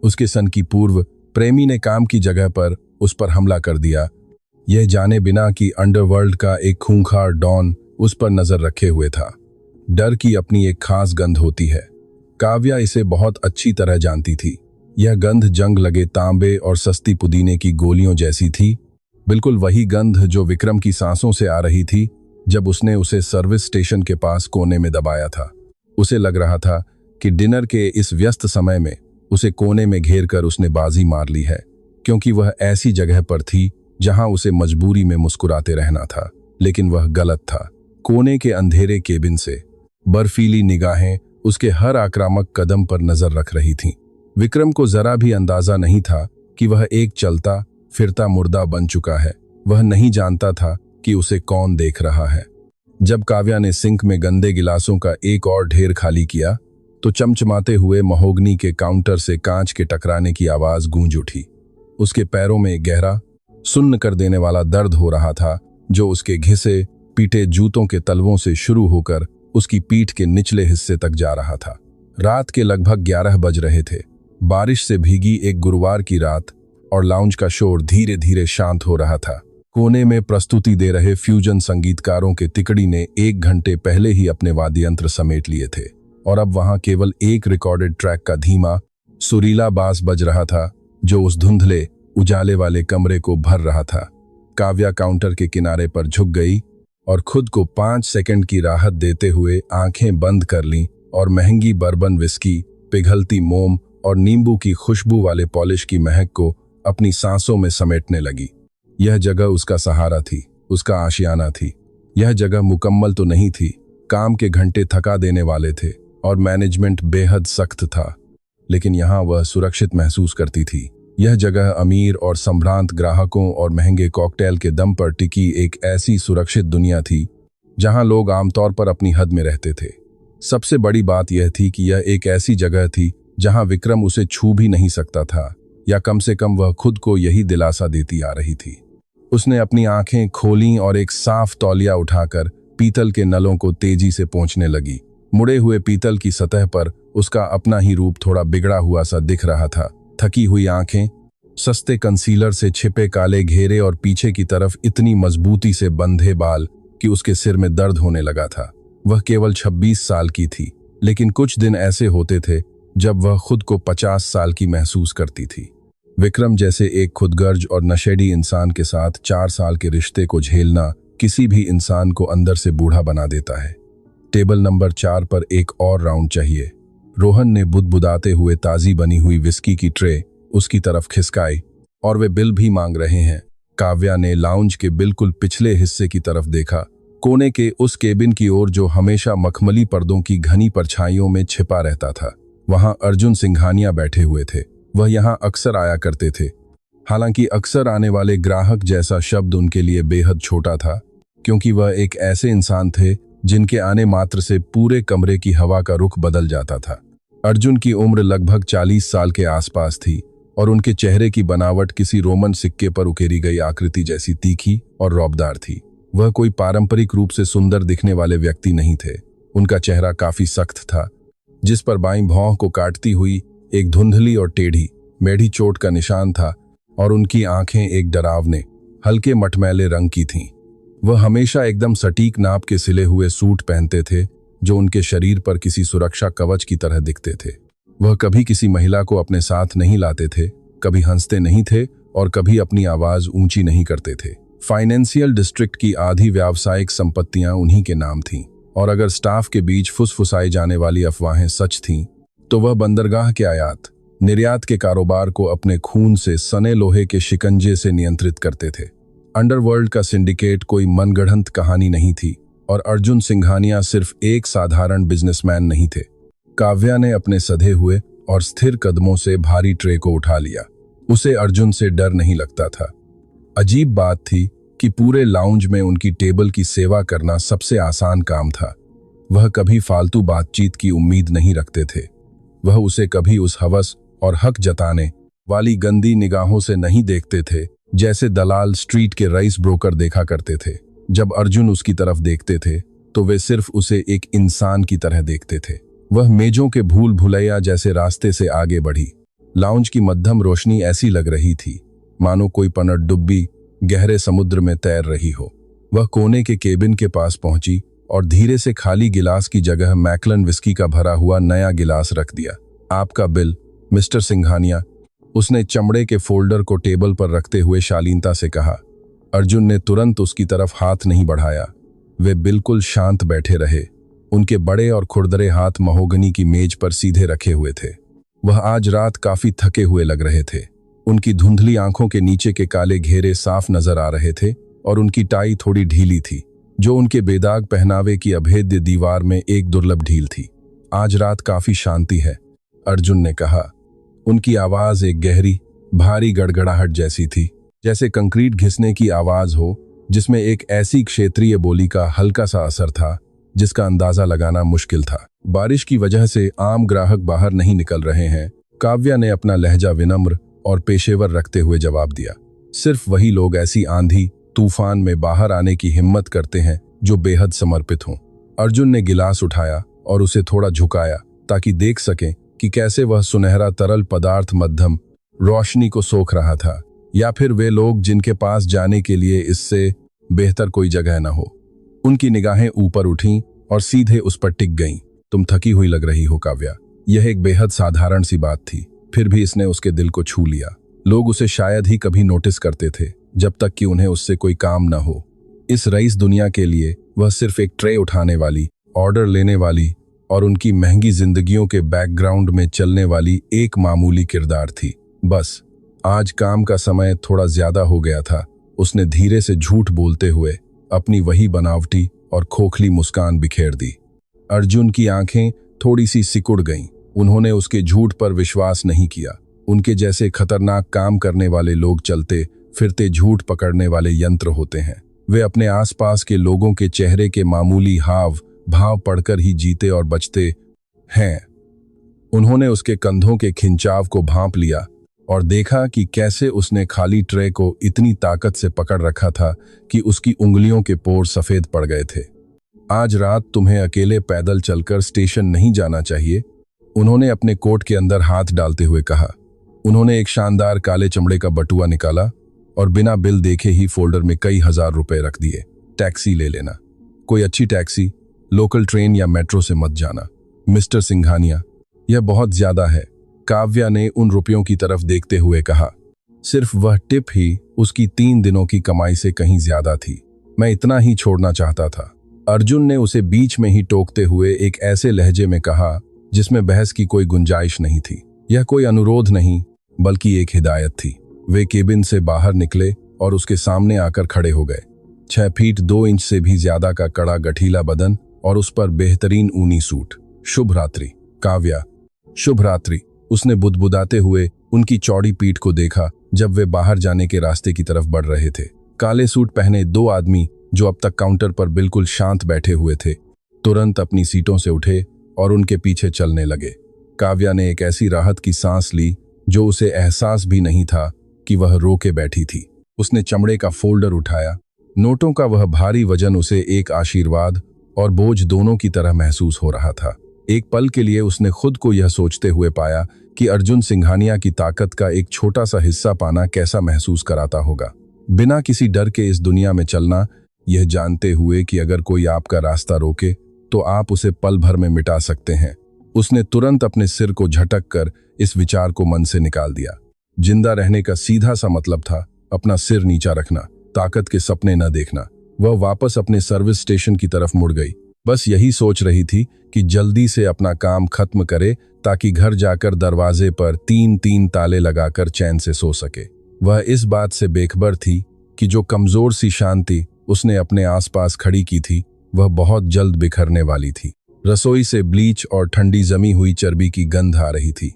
उसके सन की पूर्व प्रेमी ने काम की जगह पर उस पर हमला कर दिया, यह जाने बिना कि अंडरवर्ल्ड का एक खूंखार डॉन उस पर नजर रखे हुए था। डर की अपनी एक खास गंध होती है। काव्या इसे बहुत अच्छी तरह जानती थी। यह गंध जंग लगे तांबे और सस्ती पुदीने की गोलियों जैसी थी, बिल्कुल वही गंध जो विक्रम की सांसों से आ रही थी जब उसने उसे सर्विस स्टेशन के पास कोने में दबाया था। उसे लग रहा था कि डिनर के इस व्यस्त समय में उसे कोने में घेर कर उसने बाजी मार ली है, क्योंकि वह ऐसी जगह पर थी जहां उसे मजबूरी में मुस्कुराते रहना था, लेकिन वह गलत था। कोने के अंधेरे केबिन से बर्फीली निगाहें उसके हर आक्रामक कदम पर नजर रख रही थीं। विक्रम को जरा भी अंदाजा नहीं था कि वह एक चलता फिरता मुर्दा बन चुका है। वह नहीं जानता था कि उसे कौन देख रहा है। जब काव्या ने सिंक में गंदे गिलासों का एक और ढेर खाली किया तो चमचमाते हुए महोगनी के काउंटर से कांच के टकराने की आवाज गूंज उठी। उसके पैरों में गहरा, सुन्न कर देने वाला दर्द हो रहा था, जो उसके घिसे पीटे जूतों के तलवों से शुरू होकर उसकी पीठ के निचले हिस्से तक जा रहा था। रात के लगभग 11 बज रहे थे। बारिश से भीगी एक गुरुवार की रात और लाउंज का शोर धीरे धीरे शांत हो रहा था। कोने में प्रस्तुति दे रहे फ्यूजन संगीतकारों के तिकड़ी ने 1 घंटे पहले ही अपने वाद्ययंत्र समेट लिए थे और अब वहां केवल एक रिकॉर्डेड ट्रैक का धीमा, सुरीला बास बज रहा था, जो उस धुंधले उजाले वाले कमरे को भर रहा था। काव्या काउंटर के किनारे पर झुक गई और खुद को 5 सेकंड की राहत देते हुए आंखें बंद कर लीं और महंगी बर्बन विस्की, पिघलती मोम और नींबू की खुशबू वाले पॉलिश की महक को अपनी सांसों में समेटने लगी। यह जगह उसका सहारा थी, उसका आशियाना थी। यह जगह मुकम्मल तो नहीं थी, काम के घंटे थका देने वाले थे और मैनेजमेंट बेहद सख्त था, लेकिन यहां वह सुरक्षित महसूस करती थी। यह जगह अमीर और संभ्रांत ग्राहकों और महंगे कॉकटेल के दम पर टिकी एक ऐसी सुरक्षित दुनिया थी जहां लोग आमतौर पर अपनी हद में रहते थे। सबसे बड़ी बात यह थी कि यह एक ऐसी जगह थी जहां विक्रम उसे छू भी नहीं सकता था, या कम से कम वह खुद को यही दिलासा देती आ रही थी। उसने अपनी आंखें खोलीं और एक साफ तौलिया उठाकर पीतल के नलों को तेजी से पोंछने लगी। मुड़े हुए पीतल की सतह पर उसका अपना ही रूप थोड़ा बिगड़ा हुआ सा दिख रहा था। थकी हुई आंखें, सस्ते कंसीलर से छिपे काले घेरे और पीछे की तरफ इतनी मजबूती से बंधे बाल कि उसके सिर में दर्द होने लगा था। वह केवल 26 साल की थी, लेकिन कुछ दिन ऐसे होते थे जब वह खुद को 50 साल की महसूस करती थी। विक्रम जैसे एक खुदगर्ज और नशेड़ी इंसान के साथ 4 साल के रिश्ते को झेलना किसी भी इंसान को अंदर से बूढ़ा बना देता है। टेबल नंबर 4 पर एक और राउंड चाहिए। रोहन ने बुदबुदाते हुए ताजी बनी हुई विस्की की ट्रे उसकी तरफ खिसकाई, और वे बिल भी मांग रहे हैं। काव्या ने लाउंज के बिल्कुल पिछले हिस्से की तरफ देखा, कोने के उस केबिन की ओर जो हमेशा मखमली पर्दों की घनी परछाइयों में छिपा रहता था। वहां अर्जुन सिंघानिया बैठे हुए थे। वह यहां अक्सर आया करते थे। हालांकि अक्सर आने वाले ग्राहक जैसा शब्द उनके लिए बेहद छोटा था, क्योंकि वह एक ऐसे इंसान थे जिनके आने मात्र से पूरे कमरे की हवा का रुख बदल जाता था। अर्जुन की उम्र लगभग 40 साल के आसपास थी और उनके चेहरे की बनावट किसी रोमन सिक्के पर उकेरी गई आकृति जैसी तीखी और रौबदार थी। वह कोई पारंपरिक रूप से सुंदर दिखने वाले व्यक्ति नहीं थे। उनका चेहरा काफी सख्त था, जिस पर बाईं भौं को काटती हुई एक धुंधली और टेढ़ी मेढ़ी चोट का निशान था, और उनकी आंखें एक डरावने हल्के मटमैले रंग की थीं। वह हमेशा एकदम सटीक नाप के सिले हुए सूट पहनते थे, जो उनके शरीर पर किसी सुरक्षा कवच की तरह दिखते थे। वह कभी किसी महिला को अपने साथ नहीं लाते थे, कभी हंसते नहीं थे और कभी अपनी आवाज ऊंची नहीं करते थे। फाइनेंशियल डिस्ट्रिक्ट की आधी व्यावसायिक संपत्तियां उन्हीं के नाम थीं, और अगर स्टाफ के बीच फुसफुसाई जाने वाली अफवाहें सच थीं, तो वह बंदरगाह के आयात निर्यात के कारोबार को अपने खून से सने लोहे के शिकंजे से नियंत्रित करते थे। अंडरवर्ल्ड का सिंडिकेट कोई मनगढ़ंत कहानी नहीं थी, और अर्जुन सिंघानिया सिर्फ एक साधारण बिजनेसमैन नहीं थे। काव्या ने अपने सधे हुए और स्थिर कदमों से भारी ट्रे को उठा लिया। उसे अर्जुन से डर नहीं लगता था। अजीब बात थी कि पूरे लाउंज में उनकी टेबल की सेवा करना सबसे आसान काम था। वह कभी फालतू बातचीत की उम्मीद नहीं रखते थे। वह उसे कभी उस हवस और हक जताने वाली गंदी निगाहों से नहीं देखते थे जैसे दलाल स्ट्रीट के रईस ब्रोकर देखा करते थे। जब अर्जुन उसकी तरफ देखते थे तो वे सिर्फ उसे एक इंसान की तरह देखते थे। वह मेजों के भूल भुलैया जैसे रास्ते से आगे बढ़ी। लाउंज की मध्यम रोशनी ऐसी लग रही थी मानो कोई पनडुब्बी गहरे समुद्र में तैर रही हो। वह कोने के केबिन के पास पहुंची और धीरे से खाली गिलास की जगह मैकलन विस्की का भरा हुआ नया गिलास रख दिया। आपका बिल, मिस्टर सिंघानिया, उसने चमड़े के फोल्डर को टेबल पर रखते हुए शालीनता से कहा। अर्जुन ने तुरंत उसकी तरफ हाथ नहीं बढ़ाया। वे बिल्कुल शांत बैठे रहे। उनके बड़े और खुरदरे हाथ महोगनी की मेज पर सीधे रखे हुए थे। वह आज रात काफी थके हुए लग रहे थे। उनकी धुंधली आंखों के नीचे के काले घेरे साफ नजर आ रहे थे और उनकी टाई थोड़ी ढीली थी, जो उनके बेदाग पहनावे की अभेद्य दीवार में एक दुर्लभ ढील थी। आज रात काफी शांति है, अर्जुन ने कहा। उनकी आवाज एक गहरी, भारी गड़गड़ाहट जैसी थी, जैसे कंक्रीट घिसने की आवाज हो, जिसमें एक ऐसी क्षेत्रीय बोली का हल्का सा असर था जिसका अंदाजा लगाना मुश्किल था। बारिश की वजह से आम ग्राहक बाहर नहीं निकल रहे हैं, काव्या ने अपना लहजा विनम्र और पेशेवर रखते हुए जवाब दिया। सिर्फ वही लोग ऐसी आंधी तूफान में बाहर आने की हिम्मत करते हैं जो बेहद समर्पित हों। अर्जुन ने गिलास उठाया और उसे थोड़ा झुकाया ताकि देख सकें कि कैसे वह सुनहरा तरल पदार्थ मध्यम रोशनी को सोख रहा था, या फिर वे लोग जिनके पास जाने के लिए इससे बेहतर कोई जगह न हो। उनकी निगाहें ऊपर उठीं और सीधे उस पर टिक गईं। तुम थकी हुई लग रही हो काव्या। यह एक बेहद साधारण सी बात थी, फिर भी इसने उसके दिल को छू लिया। लोग उसे शायद ही कभी नोटिस करते थे, जब तक कि उन्हें उससे कोई काम न हो। इस रईस दुनिया के लिए वह सिर्फ एक ट्रे उठाने वाली, ऑर्डर लेने वाली और उनकी महंगी जिंदगियों के बैकग्राउंड में चलने वाली एक मामूली किरदार थी। बस आज काम का समय थोड़ा ज्यादा हो गया था। उसने धीरे से झूठ बोलते हुए अपनी वही बनावटी और खोखली मुस्कान बिखेर दी। अर्जुन की आंखें थोड़ी सी सिकुड़ गईं। उन्होंने उसके झूठ पर विश्वास नहीं किया। उनके जैसे खतरनाक काम करने वाले लोग चलते फिरते झूठ पकड़ने वाले यंत्र होते हैं। वे अपने आसपास के लोगों के चेहरे के मामूली हाव भाव पढ़कर ही जीते और बचते हैं। उन्होंने उसके कंधों के खिंचाव को भांप लिया और देखा कि कैसे उसने खाली ट्रे को इतनी ताकत से पकड़ रखा था कि उसकी उंगलियों के पोर सफेद पड़ गए थे। आज रात तुम्हें अकेले पैदल चलकर स्टेशन नहीं जाना चाहिए, उन्होंने अपने कोट के अंदर हाथ डालते हुए कहा। उन्होंने एक शानदार काले चमड़े का बटुआ निकाला और बिना बिल देखे ही फोल्डर में कई हजार रुपए रख दिए। टैक्सी ले लेना, कोई अच्छी टैक्सी, लोकल ट्रेन या मेट्रो से मत जाना। मिस्टर सिंघानिया, यह बहुत ज्यादा है, काव्या ने उन रुपयों की तरफ देखते हुए कहा। सिर्फ वह टिप ही उसकी 3 दिनों की कमाई से कहीं ज्यादा थी। मैं इतना ही छोड़ना चाहता था। अर्जुन ने उसे बीच में ही टोकते हुए एक ऐसे लहजे में कहा जिसमें बहस की कोई गुंजाइश नहीं थी। यह कोई अनुरोध नहीं बल्कि एक हिदायत थी। वे केबिन से बाहर निकले और उसके सामने आकर खड़े हो गए। 6 फीट 2 इंच से भी ज्यादा का कड़ा गठीला बदन और उस पर बेहतरीन ऊनी सूट। शुभ रात्रि काव्या। शुभ रात्रि, उसने बुदबुदाते हुए उनकी चौड़ी पीठ को देखा जब वे बाहर जाने के रास्ते की तरफ बढ़ रहे थे। काले सूट पहने 2 आदमी जो अब तक काउंटर पर बिल्कुल शांत बैठे हुए थे, तुरंत अपनी सीटों से उठे और उनके पीछे चलने लगे। काव्या ने एक ऐसी राहत की सांस ली जो उसे एहसास भी नहीं था कि वह रो के बैठी थी। उसने चमड़े का फोल्डर उठाया। नोटों का वह भारी वजन उसे एक आशीर्वाद और बोझ दोनों की तरह महसूस हो रहा था। एक पल के लिए उसने खुद को यह सोचते हुए पाया कि अर्जुन सिंघानिया की ताकत का एक छोटा सा हिस्सा पाना कैसा महसूस कराता होगा। बिना किसी डर के इस दुनिया में चलना, यह जानते हुए कि अगर कोई आपका रास्ता रोके तो आप उसे पल भर में मिटा सकते हैं। उसने तुरंत अपने सिर को झटक कर इस विचार को मन से निकाल दिया। जिंदा रहने का सीधा सा मतलब था अपना सिर नीचा रखना, ताकत के सपने न देखना। वह वापस अपने सर्विस स्टेशन की तरफ मुड़ गई। बस यही सोच रही थी कि जल्दी से अपना काम खत्म करे ताकि घर जाकर दरवाजे पर 3-3 ताले लगाकर चैन से सो सके। वह इस बात से बेखबर थी कि जो कमजोर सी शांति उसने अपने आसपास खड़ी की थी वह बहुत जल्द बिखरने वाली थी। रसोई से ब्लीच और ठंडी जमी हुई चर्बी की गंध आ रही थी।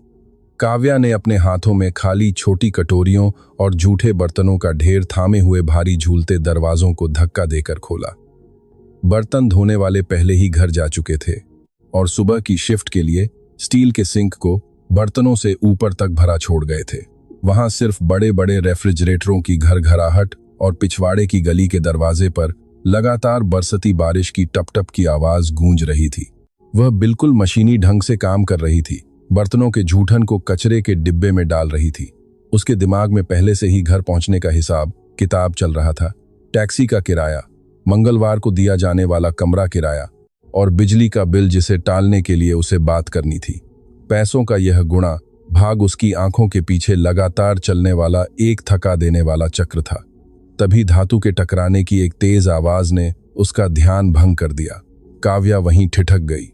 काव्या ने अपने हाथों में खाली छोटी कटोरियों और जूठे बर्तनों का ढेर थामे हुए भारी झूलते दरवाजों को धक्का देकर खोला। बर्तन धोने वाले पहले ही घर जा चुके थे और सुबह की शिफ्ट के लिए स्टील के सिंक को बर्तनों से ऊपर तक भरा छोड़ गए थे। वहां सिर्फ बड़े बड़े रेफ्रिजरेटरों की घरघराहट और पिछवाड़े की गली के दरवाजे पर लगातार बरसती बारिश की टप टप की आवाज गूंज रही थी। वह बिल्कुल मशीनी ढंग से काम कर रही थी, बर्तनों के जूठन को कचरे के डिब्बे में डाल रही थी। उसके दिमाग में पहले से ही घर पहुंचने का हिसाब किताब चल रहा था। टैक्सी का किराया, मंगलवार को दिया जाने वाला कमरा किराया और बिजली का बिल जिसे टालने के लिए उसे बात करनी थी। पैसों का यह गुणा भाग उसकी आंखों के पीछे लगातार चलने वाला एक थका देने वाला चक्र था। तभी धातु के टकराने की एक तेज आवाज ने उसका ध्यान भंग कर दिया। काव्या वहीं ठिठक गई।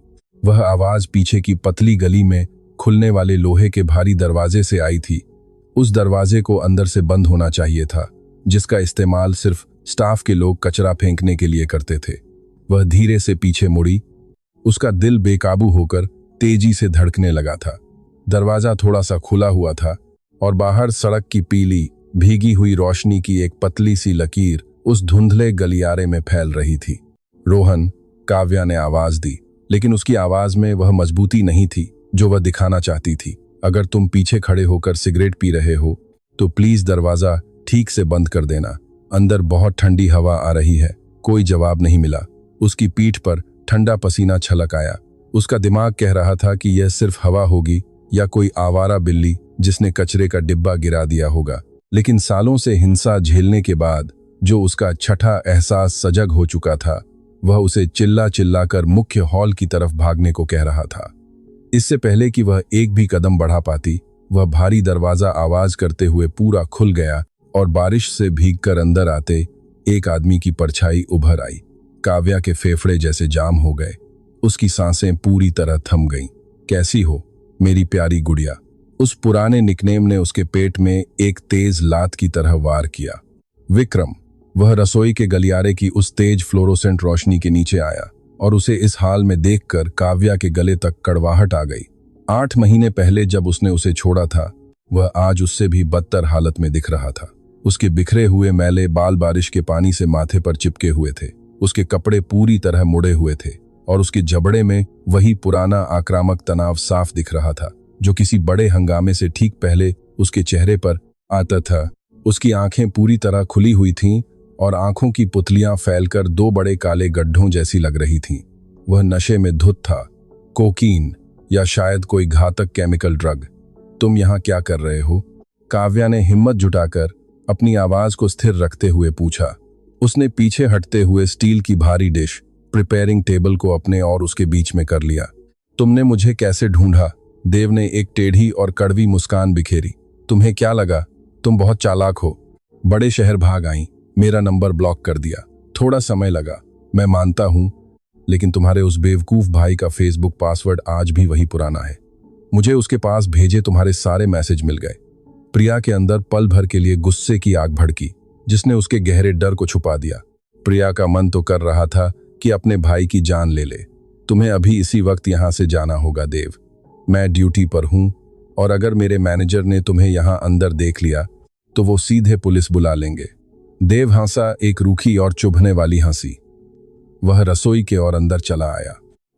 वह आवाज पीछे की पतली गली में खुलने वाले लोहे के भारी दरवाजे से आई थी। उस दरवाजे को अंदर से बंद होना चाहिए था, जिसका इस्तेमाल सिर्फ स्टाफ के लोग कचरा फेंकने के लिए करते थे। वह धीरे से पीछे मुड़ी। उसका दिल बेकाबू होकर तेजी से धड़कने लगा था। दरवाजा थोड़ा सा खुला हुआ था और बाहर सड़क की पीली भीगी हुई रोशनी की एक पतली सी लकीर उस धुंधले गलियारे में फैल रही थी। रोहन, काव्या ने आवाज दी, लेकिन उसकी आवाज में वह मजबूती नहीं थी जो वह दिखाना चाहती थी। अगर तुम पीछे खड़े होकर सिगरेट पी रहे हो तो प्लीज दरवाजा ठीक से बंद कर देना। अंदर बहुत ठंडी हवा आ रही है। कोई जवाब नहीं मिला। उसकी पीठ पर ठंडा पसीना छलक आया। उसका दिमाग कह रहा था कि यह सिर्फ हवा होगी या कोई आवारा बिल्ली जिसने कचरे का डिब्बा गिरा दिया होगा। लेकिन सालों से हिंसा झेलने के बाद जो उसका छठा एहसास सजग हो चुका था, वह उसे चिल्ला चिल्ला कर मुख्य हॉल की तरफ भागने को कह रहा था। इससे पहले कि वह एक भी कदम बढ़ा पाती, वह भारी दरवाजा आवाज करते हुए पूरा खुल गया और बारिश से भीगकर अंदर आते एक आदमी की परछाई उभर आई। काव्या के फेफड़े जैसे जाम हो गए। उसकी सांसें पूरी तरह थम गईं। कैसी हो मेरी प्यारी गुड़िया? उस पुराने निकनेम ने उसके पेट में एक तेज लात की तरह वार किया। विक्रम। वह रसोई के गलियारे की उस तेज फ्लोरोसेंट रोशनी के नीचे आया और उसे इस हाल में देखकर काव्या के गले तक कड़वाहट आ गई। 8 महीने पहले जब उसने उसे छोड़ा था, वह आज उससे भी बदतर हालत में दिख रहा था। उसके बिखरे हुए मैले बाल बारिश के पानी से माथे पर चिपके हुए थे। उसके कपड़े पूरी तरह मुड़े हुए थे और उसके जबड़े में वही पुराना आक्रामक तनाव साफ दिख रहा था जो किसी बड़े हंगामे से ठीक पहले उसके चेहरे पर आता था। उसकी आंखें पूरी तरह खुली हुई थीं और आंखों की पुतलियां फैलकर 2 बड़े काले गड्ढों जैसी लग रही थीं। वह नशे में धुत था, कोकीन या शायद कोई घातक केमिकल ड्रग। तुम यहाँ क्या कर रहे हो? काव्या ने हिम्मत जुटाकर अपनी आवाज को स्थिर रखते हुए पूछा। उसने पीछे हटते हुए स्टील की भारी डिश प्रिपेयरिंग टेबल को अपने और उसके बीच में कर लिया। तुमने मुझे कैसे ढूंढा? देव ने एक टेढ़ी और कड़वी मुस्कान बिखेरी। तुम्हें क्या लगा तुम बहुत चालाक हो? बड़े शहर भाग आई, मेरा नंबर ब्लॉक कर दिया। थोड़ा समय लगा, मैं मानता हूं, लेकिन तुम्हारे उस बेवकूफ भाई का फेसबुक पासवर्ड आज भी वही पुराना है। मुझे उसके पास भेजे तुम्हारे सारे मैसेज मिल गए। प्रिया के अंदर पल भर के लिए गुस्से की आग भड़की, जिसने उसके गहरे डर को छुपा दिया। प्रिया का मन तो कर रहा था कि अपने भाई की जान ले ले। तुम्हें अभी इसी वक्त यहां से जाना होगा देव। मैं ड्यूटी पर हूं और अगर मेरे मैनेजर ने तुम्हें यहां अंदर देख लिया तो वो सीधे पुलिस बुला लेंगे। देव हंसा, एक रूखी और चुभने वाली हंसी। वह रसोई के और अंदर चला आया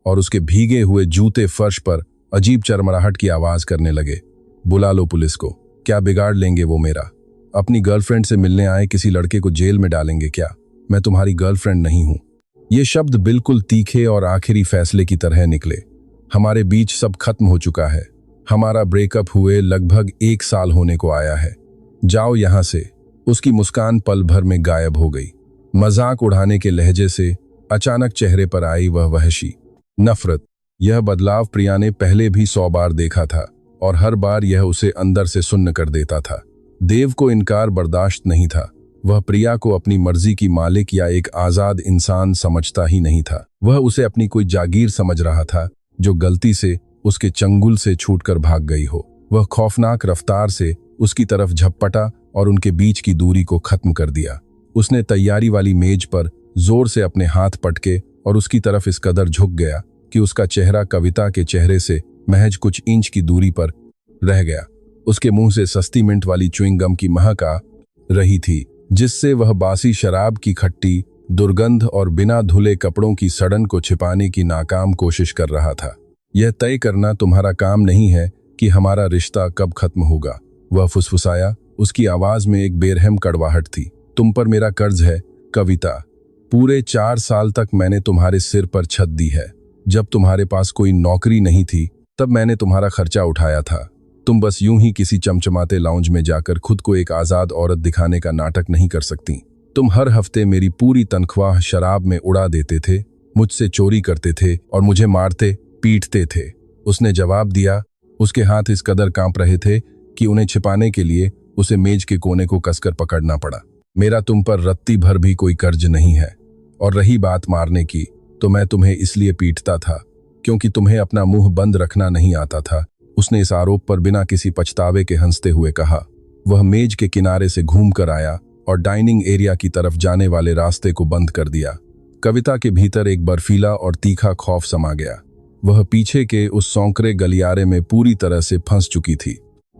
और उसके भीगे हुए जूते फर्श पर अजीब चरमराहट की आवाज करने लगे। बुला लो पुलिस को। क्या बिगाड़ लेंगे वो मेरा? अपनी गर्लफ्रेंड से मिलने आए किसी लड़के को जेल में डालेंगे क्या? मैं तुम्हारी गर्लफ्रेंड नहीं हूं। ये शब्द बिल्कुल तीखे और आखिरी फैसले की तरह निकले। हमारे बीच सब खत्म हो चुका है। हमारा ब्रेकअप हुए लगभग 1 साल होने को आया है। जाओ यहां से। उसकी मुस्कान पल भर में गायब हो गई। मजाक उड़ाने के लहजे से अचानक चेहरे पर आई वह वहशी नफरत। यह बदलाव प्रिया ने पहले भी 100 बार देखा था और हर बार यह उसे अंदर से सुन्न कर देता था। देव को इनकार बर्दाश्त नहीं था। वह प्रिया को अपनी मर्जी की मालिक या एक आजाद इंसान समझता ही नहीं था। वह उसे अपनी कोई जागीर समझ रहा था जो गलती से उसके चंगुल से छूटकर भाग गई हो। वह खौफनाक रफ्तार से उसकी तरफ झपटा और उनके बीच की दूरी को खत्म कर दिया। उसने तैयारी वाली मेज पर जोर से अपने हाथ पटके और उसकी तरफ इस कदर झुक गया कि उसका चेहरा कविता के चेहरे से महज कुछ इंच की दूरी पर रह गया। उसके मुंह से सस्ती मिंट वाली च्युइंग गम की महक आ रही थी, जिससे वह बासी शराब की खट्टी दुर्गंध और बिना धुले कपड़ों की सड़न को छिपाने की नाकाम कोशिश कर रहा था। यह तय करना तुम्हारा काम नहीं है कि हमारा रिश्ता कब खत्म होगा, वह फुसफुसाया। उसकी आवाज में एक बेरहम कड़वाहट थी। तुम पर मेरा कर्ज है कविता। पूरे 4 साल तक मैंने तुम्हारे सिर पर छत दी है। जब तुम्हारे पास कोई नौकरी नहीं थी तब मैंने तुम्हारा खर्चा उठाया था। तुम बस यूं ही किसी चमचमाते लाउंज में जाकर खुद को एक आज़ाद औरत दिखाने का नाटक नहीं कर सकती। तुम हर हफ्ते मेरी पूरी तनख्वाह शराब में उड़ा देते थे, मुझसे चोरी करते थे और मुझे मारते पीटते थे। उसने जवाब दिया। उसके हाथ इस कदर कांप रहे थे कि उन्हें छिपाने के लिए उसे मेज के कोने को कसकर पकड़ना पड़ा। मेरा तुम पर रत्ती भर भी कोई कर्ज नहीं है, और रही बात मारने की, तो मैं तुम्हें इसलिए पीटता था क्योंकि तुम्हें अपना मुंह बंद रखना नहीं आता था। उसने इस आरोप पर बिना किसी पछतावे के हंसते हुए कहा। वह मेज के किनारे से घूम कर आया और डाइनिंग एरिया की तरफ जाने वाले रास्ते को बंद कर दिया। कविता के भीतर एक बर्फीला और तीखा खौफ समा गया। वह पीछे के उस सौंकरे गलियारे में पूरी तरह से फंस चुकी थी।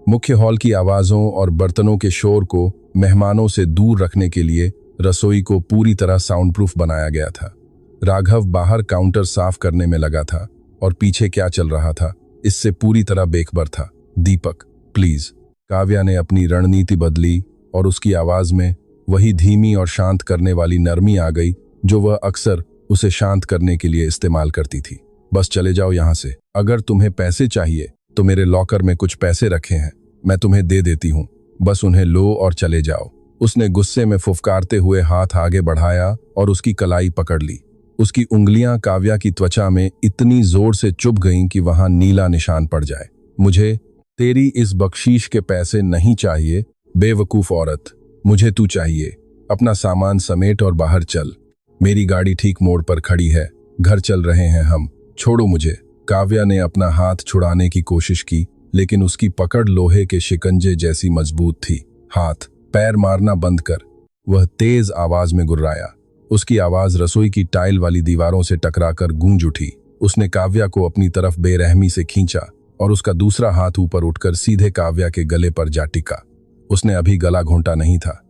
मुख्य हॉल की आवाज़ों और बर्तनों के शोर को मेहमानों से दूर रखने के लिए रसोई को पूरी तरह साउंडप्रूफ बनाया गया था। राघव बाहर काउंटर साफ करने में लगा था और पीछे क्या चल रहा था इससे पूरी तरह बेखबर था। दीपक, प्लीज। काव्या ने अपनी रणनीति बदली और उसकी आवाज में वही धीमी और शांत करने वाली नरमी आ गई जो वह अक्सर उसे शांत करने के लिए इस्तेमाल करती थी। बस चले जाओ यहाँ से। अगर तुम्हें पैसे चाहिए तो मेरे लॉकर में कुछ पैसे रखे हैं, मैं तुम्हें दे देती हूँ। बस उन्हें लो और चले जाओ। उसने गुस्से में फुफकारते हुए हाथ आगे बढ़ाया और उसकी कलाई पकड़ ली। उसकी उंगलियां काव्या की त्वचा में इतनी जोर से चुभ गईं कि वहां नीला निशान पड़ जाए। मुझे तेरी इस बख्शीश के पैसे नहीं चाहिए, बेवकूफ औरत। मुझे तू चाहिए। अपना सामान समेट और बाहर चल। मेरी गाड़ी ठीक मोड़ पर खड़ी है, घर चल रहे हैं हम। छोड़ो मुझे। काव्या ने अपना हाथ छुड़ाने की कोशिश की, लेकिन उसकी पकड़ लोहे के शिकंजे जैसी मजबूत थी। हाथ पैर मारना बंद कर। वह तेज आवाज में गुर्राया। उसकी आवाज रसोई की टाइल वाली दीवारों से टकराकर गूंज उठी। उसने काव्या को अपनी तरफ बेरहमी से खींचा और उसका दूसरा हाथ ऊपर उठकर सीधे काव्या के गले पर जा टिका। उसने अभी गला घोंटा नहीं था,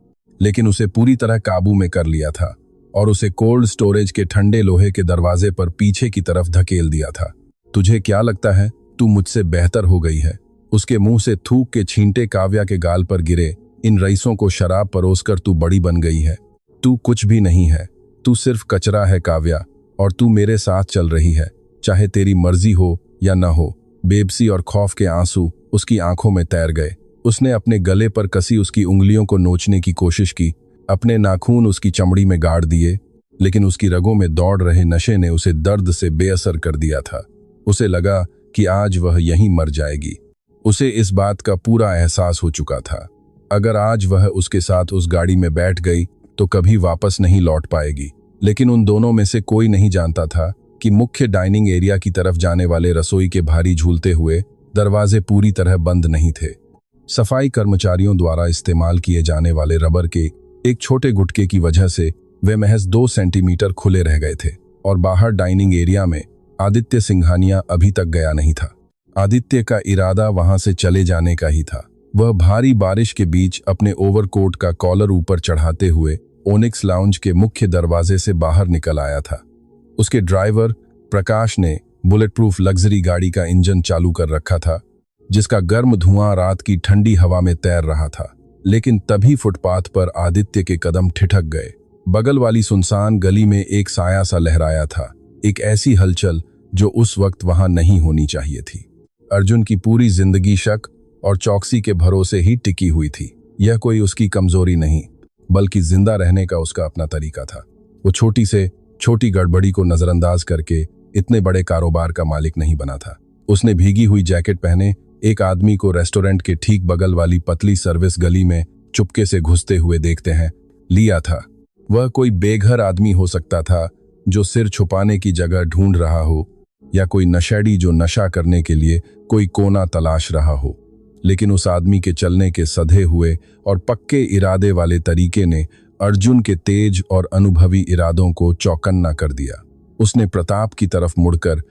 लेकिन उसे पूरी तरह काबू में कर लिया था और उसे कोल्ड स्टोरेज के ठंडे लोहे के दरवाजे पर पीछे की तरफ धकेल दिया था। तुझे क्या लगता है तू मुझसे बेहतर हो गई है? उसके मुंह से थूक के छींटे काव्या के गाल पर गिरे। इन रईसों को शराब परोसकर तू बड़ी बन गई है। तू कुछ भी नहीं है, तू सिर्फ कचरा है काव्या, और तू मेरे साथ चल रही है, चाहे तेरी मर्जी हो या न हो। बेबसी और खौफ के आंसू उसकी आंखों में तैर गए। उसने अपने गले पर कसी उसकी उंगलियों को नोचने की कोशिश की, अपने नाखून उसकी चमड़ी में गाड़ दिए, लेकिन उसकी रगों में दौड़ रहे नशे ने उसे दर्द से बेअसर कर दिया था। उसे लगा कि आज वह यहीं मर जाएगी। उसे इस बात का पूरा एहसास हो चुका था। अगर आज वह उसके साथ उस गाड़ी में बैठ गई तो कभी वापस नहीं लौट पाएगी। लेकिन उन दोनों में से कोई नहीं जानता था कि मुख्य डाइनिंग एरिया की तरफ जाने वाले रसोई के भारी झूलते हुए दरवाजे पूरी तरह बंद नहीं थे। सफाई कर्मचारियों द्वारा इस्तेमाल किए जाने वाले रबर के एक छोटे गुटके की वजह से वे महज 2 सेंटीमीटर खुले रह गए थे और बाहर डाइनिंग एरिया में आदित्य सिंघानिया अभी तक गया नहीं था। आदित्य का इरादा वहां से चले जाने का ही था। वह भारी बारिश के बीच अपने ओवरकोट का कॉलर ऊपर चढ़ाते हुए ओनिक्स लाउंज के मुख्य दरवाजे से बाहर निकल आया था। उसके ड्राइवर प्रकाश ने बुलेटप्रूफ लग्जरी गाड़ी का इंजन चालू कर रखा था, जिसका गर्म धुआं रात की ठंडी हवा में तैर रहा था। लेकिन तभी फुटपाथ पर आदित्य के कदम ठिठक गए। बगल वाली सुनसान गली में एक साया सा लहराया था, एक ऐसी हलचल जो उस वक्त वहां नहीं होनी चाहिए थी। अर्जुन की पूरी जिंदगी शक और चौकसी के भरोसे ही टिकी हुई थी। यह कोई उसकी कमजोरी नहीं, बल्कि जिंदा रहने का उसका अपना तरीका था। वो छोटी से छोटी गड़बड़ी को नजरअंदाज करके इतने बड़े कारोबार का मालिक नहीं बना था। उसने भीगी हुई जैकेट पहने एक आदमी को रेस्टोरेंट के ठीक बगल वाली पतली सर्विस गली में चुपके से घुसते हुए देखते हैं लिया था। वह कोई बेघर आदमी हो सकता था जो सिर छुपाने की जगह ढूंढ रहा हो, या कोई नशेड़ी जो नशा करने के लिए कोई कोना तलाश रहा हो। लेकिन उस आदमी के चलने के सधे हुए और पक्के इरादे वाले तरीके ने अर्जुन के तेज और अनुभवी इरादों को चौकन्ना कर दिया। उसने प्रताप की तरफ मुड़कर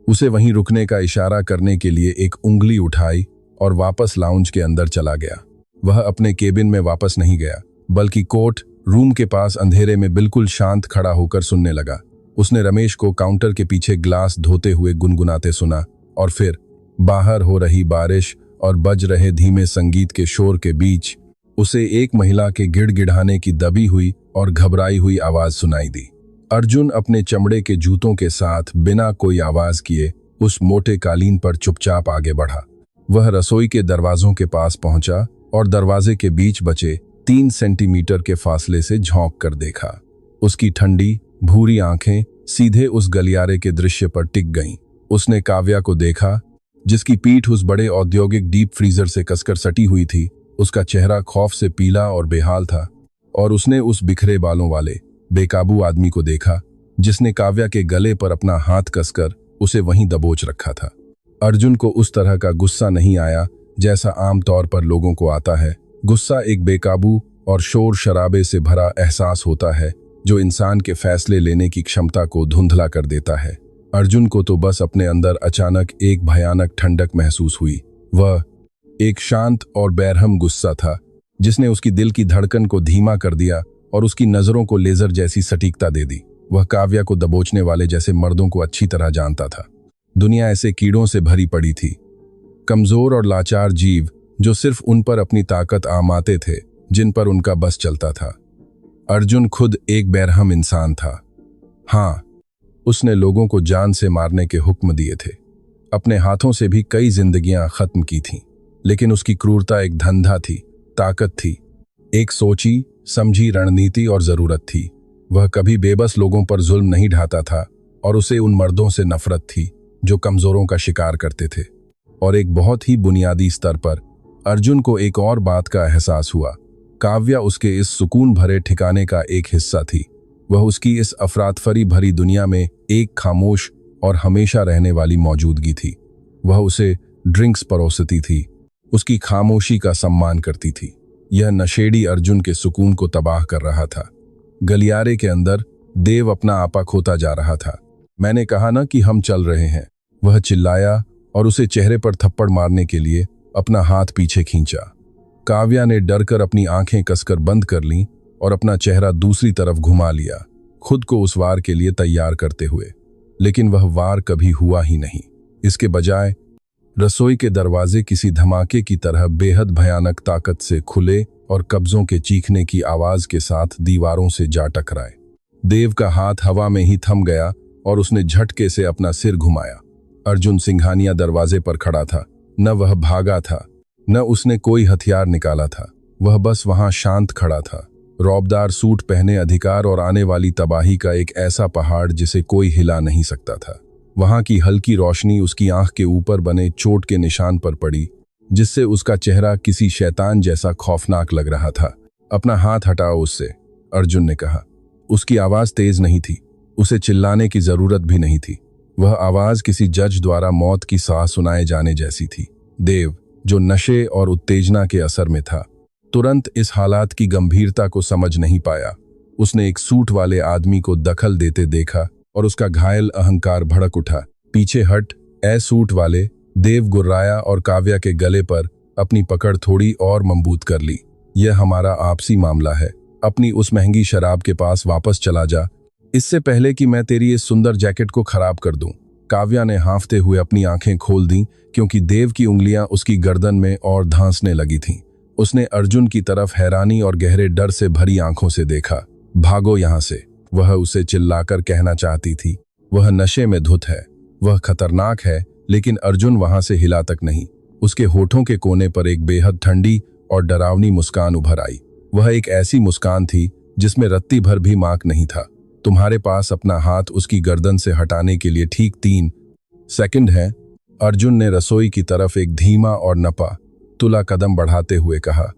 उसे वहीं रुकने का इशारा करने के लिए एक उंगली उठाई और वापस लाउंज के अंदर चला गया। वह अपने केबिन में वापस नहीं गया, बल्कि कोर्ट रूम के पास अंधेरे में बिल्कुल शांत खड़ा होकर सुनने लगा। उसने रमेश को काउंटर के पीछे ग्लास धोते हुए गुनगुनाते सुना, और फिर बाहर हो रही बारिश और बज रहे धीमे संगीत के शोर के बीच उसे एक महिला के गिड़गिड़ाने की दबी हुई और घबराई हुई आवाज सुनाई दी। अर्जुन अपने चमड़े के जूतों के साथ बिना कोई आवाज किए उस मोटे कालीन पर चुपचाप आगे बढ़ा। वह रसोई के दरवाजों के पास पहुंचा और दरवाजे के बीच बचे 3 सेंटीमीटर के फासले से झोंक कर देखा। उसकी ठंडी भूरी आंखें सीधे उस गलियारे के दृश्य पर टिक गईं। उसने काव्या को देखा, जिसकी पीठ उस बड़े औद्योगिक डीप फ्रीजर से कसकर सटी हुई थी। उसका चेहरा खौफ से पीला और बेहाल था। और उसने उस बिखरे बालों वाले बेकाबू आदमी को देखा, जिसने काव्या के गले पर अपना हाथ कसकर उसे वहीं दबोच रखा था। अर्जुन को उस तरह का गुस्सा नहीं आया जैसा आमतौर पर लोगों को आता है। गुस्सा एक बेकाबू और शोर शराबे से भरा एहसास होता है जो इंसान के फैसले लेने की क्षमता को धुंधला कर देता है। अर्जुन को तो बस अपने अंदर अचानक एक भयानक ठंडक महसूस हुई। वह एक शांत और बेरहम गुस्सा था जिसने उसकी दिल की धड़कन को धीमा कर दिया और उसकी नजरों को लेजर जैसी सटीकता दे दी। वह काव्या को दबोचने वाले जैसे मर्दों को अच्छी तरह जानता था। दुनिया ऐसे कीड़ों से भरी पड़ी थी, कमजोर और लाचार जीव जो सिर्फ उन पर अपनी ताकत आमाते थे जिन पर उनका बस चलता था। अर्जुन खुद एक बेरहम इंसान था। हाँ, उसने लोगों को जान से मारने के हुक्म दिए थे। अपने हाथों से भी कई जिंदगियां खत्म की थीं, लेकिन उसकी क्रूरता एक धंधा थी, ताकत थी, एक सोची समझी रणनीति और जरूरत थी। वह कभी बेबस लोगों पर जुल्म नहीं ढाता था और उसे उन मर्दों से नफरत थी जो कमजोरों का शिकार करते थे। और एक बहुत ही बुनियादी स्तर पर अर्जुन को एक और बात का एहसास हुआ। काव्या उसके इस सुकून भरे ठिकाने का एक हिस्सा थी। वह उसकी इस अफरातफरी भरी दुनिया में एक खामोश और हमेशा रहने वाली मौजूदगी थी। वह उसे ड्रिंक्स परोसती थी, उसकी खामोशी का सम्मान करती थी। यह नशेड़ी अर्जुन के सुकून को तबाह कर रहा था। गलियारे के अंदर देव अपना आपा खोता जा रहा था। मैंने कहा ना कि हम चल रहे हैं, वह चिल्लाया और उसे चेहरे पर थप्पड़ मारने के लिए अपना हाथ पीछे खींचा। काव्या ने डरकर अपनी आंखें कसकर बंद कर लीं और अपना चेहरा दूसरी तरफ घुमा लिया, खुद को उस वार के लिए तैयार करते हुए। लेकिन वह वार कभी हुआ ही नहीं। इसके बजाय रसोई के दरवाजे किसी धमाके की तरह बेहद भयानक ताकत से खुले और कब्जों के चीखने की आवाज के साथ दीवारों से जा टकराए। देव का हाथ हवा में ही थम गया और उसने झटके से अपना सिर घुमाया। अर्जुन सिंघानिया दरवाजे पर खड़ा था। न वह भागा था, न उसने कोई हथियार निकाला था। वह बस वहां शांत खड़ा था, रौबदार सूट पहने, अधिकार और आने वाली तबाही का एक ऐसा पहाड़ जिसे कोई हिला नहीं सकता था। वहां की हल्की रोशनी उसकी आंख के ऊपर बने चोट के निशान पर पड़ी, जिससे उसका चेहरा किसी शैतान जैसा खौफनाक लग रहा था। अपना हाथ हटाओ उससे, अर्जुन ने कहा। उसकी आवाज तेज नहीं थी, उसे चिल्लाने की जरूरत भी नहीं थी। वह आवाज किसी जज द्वारा मौत की साह सुनाए जाने जैसी थी। देव, जो नशे और उत्तेजना के असर में था, तुरंत इस हालात की गंभीरता को समझ नहीं पाया। उसने एक सूट वाले आदमी को दखल देते देखा और उसका घायल अहंकार भड़क उठा। पीछे हट, ए सूट वाले, देव गुर्राया और काव्या के गले पर अपनी पकड़ थोड़ी और मजबूत कर ली। यह हमारा आपसी मामला है। अपनी उस महंगी शराब के पास वापस चला जा, इससे पहले कि मैं तेरी इस सुंदर जैकेट को खराब कर दूं। काव्या ने हांफते हुए अपनी आंखें खोल दी क्योंकि देव की उंगलियां उसकी गर्दन में और धांसने लगी थीं। उसने अर्जुन की तरफ हैरानी और गहरे डर से भरी आंखों से देखा। भागो यहां से, वह उसे चिल्लाकर कहना चाहती थी। वह नशे में धुत है, वह खतरनाक है, लेकिन अर्जुन वहां से हिला तक नहीं। उसके होठों के कोने पर एक बेहद ठंडी और डरावनी मुस्कान उभर आई। वह एक ऐसी मुस्कान थी जिसमें रत्ती भर भी मार्क नहीं था। तुम्हारे पास अपना हाथ उसकी गर्दन से हटाने के लिए ठीक 3 सेकंड है। अर्जुन ने रसोई की तरफ एक धीमा और नपा तुला कदम बढ़ाते हुए कहा।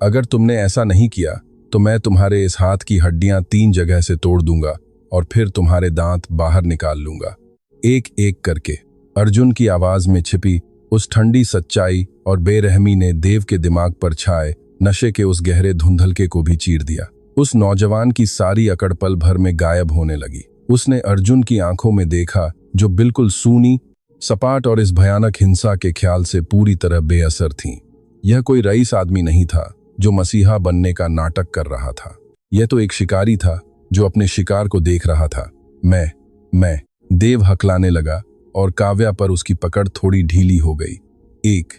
अगर तुमने ऐसा नहीं किया तो मैं तुम्हारे इस हाथ की हड्डियां 3 जगह से तोड़ दूंगा और फिर तुम्हारे दांत बाहर निकाल लूंगा, एक एक करके। अर्जुन की आवाज में छिपी उस ठंडी सच्चाई और बेरहमी ने देव के दिमाग पर छाए नशे के उस गहरे धुंधलके को भी चीर दिया। उस नौजवान की सारी अकड़ पल भर में गायब होने लगी। उसने अर्जुन की आंखों में देखा, जो बिल्कुल सूनी, सपाट और इस भयानक हिंसा के ख्याल से पूरी तरह बेअसर थीं। यह कोई रईस आदमी नहीं था जो मसीहा बनने का नाटक कर रहा था। यह तो एक शिकारी था जो अपने शिकार को देख रहा था। मैं देव हकलाने लगा और काव्या पर उसकी पकड़ थोड़ी ढीली हो गई। 1।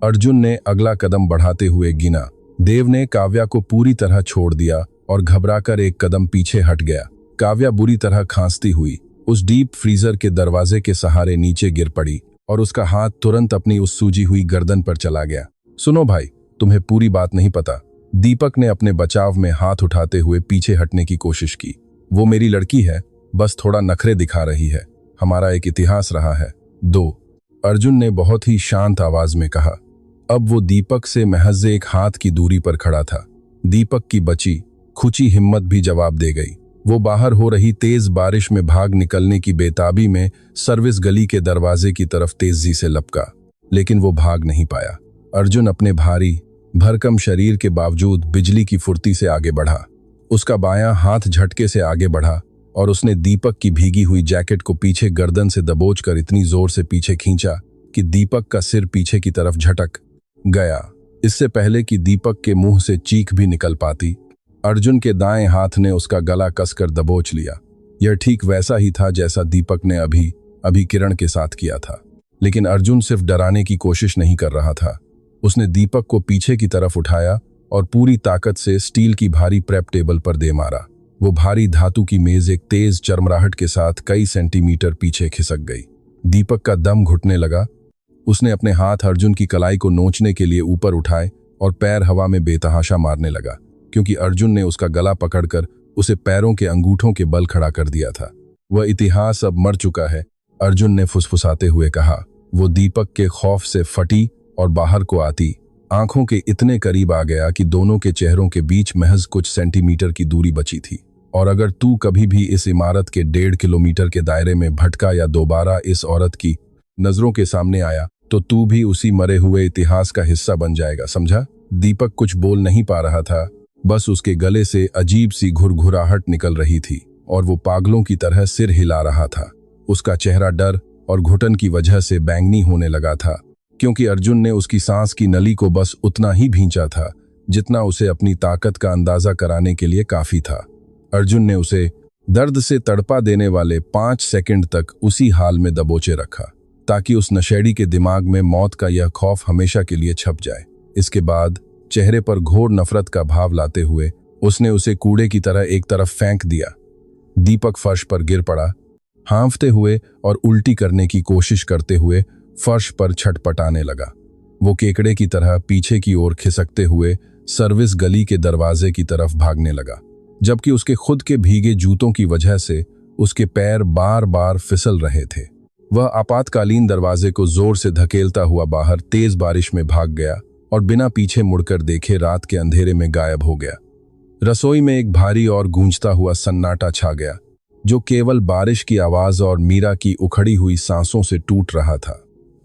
अर्जुन ने अगला कदम बढ़ाते हुए गिना। देव ने काव्या को पूरी तरह छोड़ दिया और घबराकर एक कदम पीछे हट गया। काव्या बुरी तरह खांसती हुई उस डीप फ्रीजर के दरवाजे के सहारे नीचे गिर पड़ी और उसका हाथ तुरंत अपनी उस सूजी हुई गर्दन पर चला गया। सुनो भाई, तुम्हें पूरी बात नहीं पता। दीपक ने अपने बचाव में हाथ उठाते हुए पीछे हटने की कोशिश की। वो मेरी लड़की है, बस थोड़ा नखरे दिखा रही है। हमारा एक इतिहास रहा है। 2 अर्जुन ने बहुत ही शांत आवाज में कहा। अब वो दीपक से महज एक हाथ की दूरी पर खड़ा था। दीपक की बची खुची हिम्मत भी जवाब दे गई। वो बाहर हो रही तेज बारिश में भाग निकलने की बेताबी में सर्विस गली के दरवाजे की तरफ तेजी से लपका, लेकिन वो भाग नहीं पाया। अर्जुन अपने भारी भरकम शरीर के बावजूद बिजली की फुर्ती से आगे बढ़ा। उसका बायां हाथ झटके से आगे बढ़ा और उसने दीपक की भीगी हुई जैकेट को पीछे गर्दन से दबोचकर इतनी जोर से पीछे खींचा कि दीपक का सिर पीछे की तरफ झटक गया। इससे पहले कि दीपक के मुंह से चीख भी निकल पाती, अर्जुन के दाएं हाथ ने उसका गला कसकर दबोच लिया। यह ठीक वैसा ही था जैसा दीपक ने अभी किरण के साथ किया था। लेकिन अर्जुन सिर्फ डराने की कोशिश नहीं कर रहा था। उसने दीपक को पीछे की तरफ उठाया और पूरी ताकत से स्टील की भारी प्रेप टेबल पर दे मारा। वो भारी धातु की मेज एक तेज चरमराहट के साथ कई सेंटीमीटर पीछे खिसक गई। दीपक का दम घुटने लगा। उसने अपने हाथ अर्जुन की कलाई को नोचने के लिए ऊपर उठाए और पैर हवा में बेतहाशा मारने लगा, क्योंकि अर्जुन ने उसका गला पकड़कर उसे पैरों के अंगूठों के बल खड़ा कर दिया था। वह इतिहास अब मर चुका है, अर्जुन ने फुसफुसाते हुए कहा। वो दीपक के खौफ से फटी और बाहर को आती आंखों के इतने करीब आ गया कि दोनों के चेहरों के बीच महज कुछ सेंटीमीटर की दूरी बची थी। और अगर तू कभी भी इस इमारत के 1.5 किलोमीटर के दायरे में भटका या दोबारा इस औरत की नजरों के सामने आया तो तू भी उसी मरे हुए इतिहास का हिस्सा बन जाएगा, समझा? दीपक कुछ बोल नहीं पा रहा था, बस उसके गले से अजीब सी घुरघुराहट निकल रही थी और वो पागलों की तरह सिर हिला रहा था। उसका चेहरा डर और घुटन की वजह से बैंगनी होने लगा था, क्योंकि अर्जुन ने उसकी सांस की नली को बस उतना ही भींचा था जितना उसे अपनी ताकत का अंदाजा कराने के लिए काफी था। अर्जुन ने उसे दर्द से तड़पा देने वाले 5 सेकंड तक उसी हाल में दबोचे रखा, ताकि उस नशेड़ी के दिमाग में मौत का यह खौफ हमेशा के लिए छप जाए। इसके बाद चेहरे पर घोर नफरत का भाव लाते हुए उसने उसे कूड़े की तरह एक तरफ फेंक दिया। दीपक फर्श पर गिर पड़ा, हांफते हुए और उल्टी करने की कोशिश करते हुए फर्श पर छटपटाने लगा। वो केकड़े की तरह पीछे की ओर खिसकते हुए सर्विस गली के दरवाजे की तरफ भागने लगा, जबकि उसके खुद के भीगे जूतों की वजह से उसके पैर बार बार फिसल रहे थे। वह आपातकालीन दरवाजे को जोर से धकेलता हुआ बाहर तेज बारिश में भाग गया और बिना पीछे मुड़कर देखे रात के अंधेरे में गायब हो गया। रसोई में एक भारी और गूंजता हुआ सन्नाटा छा गया, जो केवल बारिश की आवाज और मीरा की उखड़ी हुई सांसों से टूट रहा था।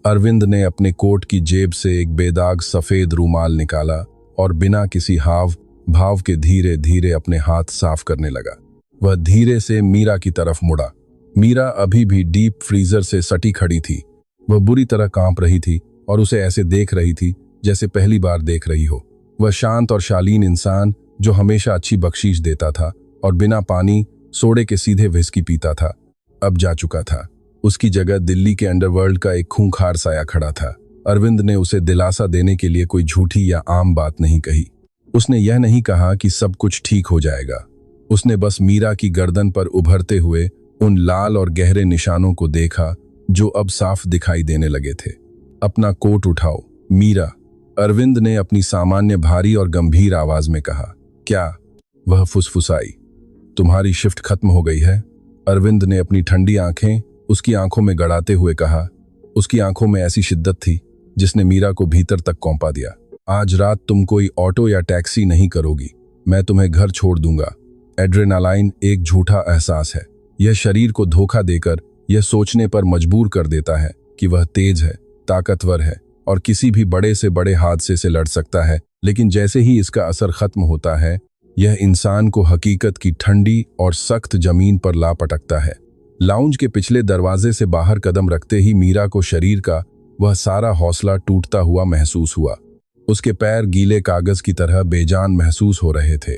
अरविंद ने अपने कोट की जेब से एक बेदाग सफेद रूमाल निकाला और बिना किसी हाव भाव के धीरे धीरे अपने हाथ साफ करने लगा। वह धीरे से मीरा की तरफ मुड़ा। मीरा अभी भी डीप फ्रीजर से सटी खड़ी थी। वह बुरी तरह कांप रही थी और उसे ऐसे देख रही थी जैसे पहली बार देख रही हो। वह शांत और शालीन इंसान जो हमेशा अच्छी बख्शीश देता था और बिना पानी सोडे के सीधे व्हिस्की पीता था, अब जा चुका था। उसकी जगह दिल्ली के अंडरवर्ल्ड का एक खूंखार साया खड़ा था। अरविंद ने उसे दिलासा देने के लिए कोई झूठी या आम बात नहीं कही। उसने यह नहीं कहा कि सब कुछ ठीक हो जाएगा। उसने बस मीरा की गर्दन पर उभरते हुए उन लाल और गहरे निशानों को देखा जो अब साफ दिखाई देने लगे थे। अपना कोट उठाओ, मीरा, अरविंद ने अपनी सामान्य भारी और गंभीर आवाज में कहा। क्या? वह फुसफुसाई। तुम्हारी शिफ्ट खत्म हो गई है, अरविंद ने अपनी ठंडी आंखें उसकी आंखों में गड़ाते हुए कहा। उसकी आंखों में ऐसी शिद्दत थी जिसने मीरा को भीतर तक कौंपा दिया। आज रात तुम कोई ऑटो या टैक्सी नहीं करोगी, मैं तुम्हें घर छोड़ दूंगा। एड्रेनालाइन एक झूठा एहसास है। यह शरीर को धोखा देकर यह सोचने पर मजबूर कर देता है कि वह तेज है, ताकतवर है और किसी भी बड़े से बड़े हादसे से लड़ सकता है। लेकिन जैसे ही इसका असर खत्म होता है, यह इंसान को हकीकत की ठंडी और सख्त जमीन पर ला पटकता है। लाउंज के पिछले दरवाजे से बाहर कदम रखते ही मीरा को शरीर का वह सारा हौसला टूटता हुआ महसूस हुआ। उसके पैर गीले कागज की तरह बेजान महसूस हो रहे थे।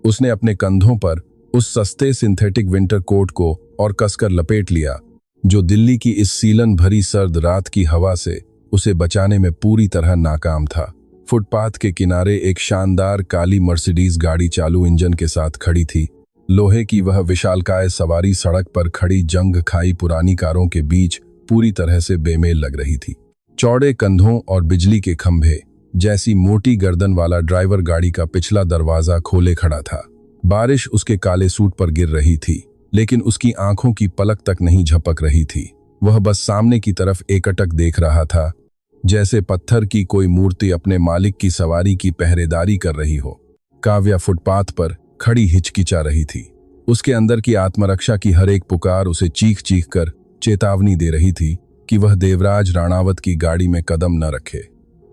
उसने अपने कंधों पर उस सस्ते सिंथेटिक विंटर कोट को और कसकर लपेट लिया, जो दिल्ली की इस सीलन भरी सर्द रात की हवा से उसे बचाने में पूरी तरह नाकाम था। फुटपाथ के किनारे एक शानदार काली मर्सिडीज गाड़ी चालू इंजन के साथ खड़ी थी, लोहे की वह विशालकाय सवारी सड़क पर खड़ी जंग खाई पुरानी कारों के बीच पूरी तरह से बेमेल लग रही थी। चौड़े कंधों और बिजली के खंभे जैसी मोटी गर्दन वाला ड्राइवर गाड़ी का पिछला दरवाजा खोले खड़ा था। बारिश उसके काले सूट पर गिर रही थी, लेकिन उसकी आंखों की पलक तक नहीं झपक रही थी। वह बस सामने की तरफ एकटक देख रहा था, जैसे पत्थर की कोई मूर्ति अपने मालिक की सवारी की पहरेदारी कर रही हो। काव्या फुटपाथ पर खड़ी हिचकिचा रही थी। उसके अंदर की आत्मरक्षा की हर एक पुकार उसे चीख चीख कर चेतावनी दे रही थी कि वह देवराज राणावत की गाड़ी में कदम न रखे।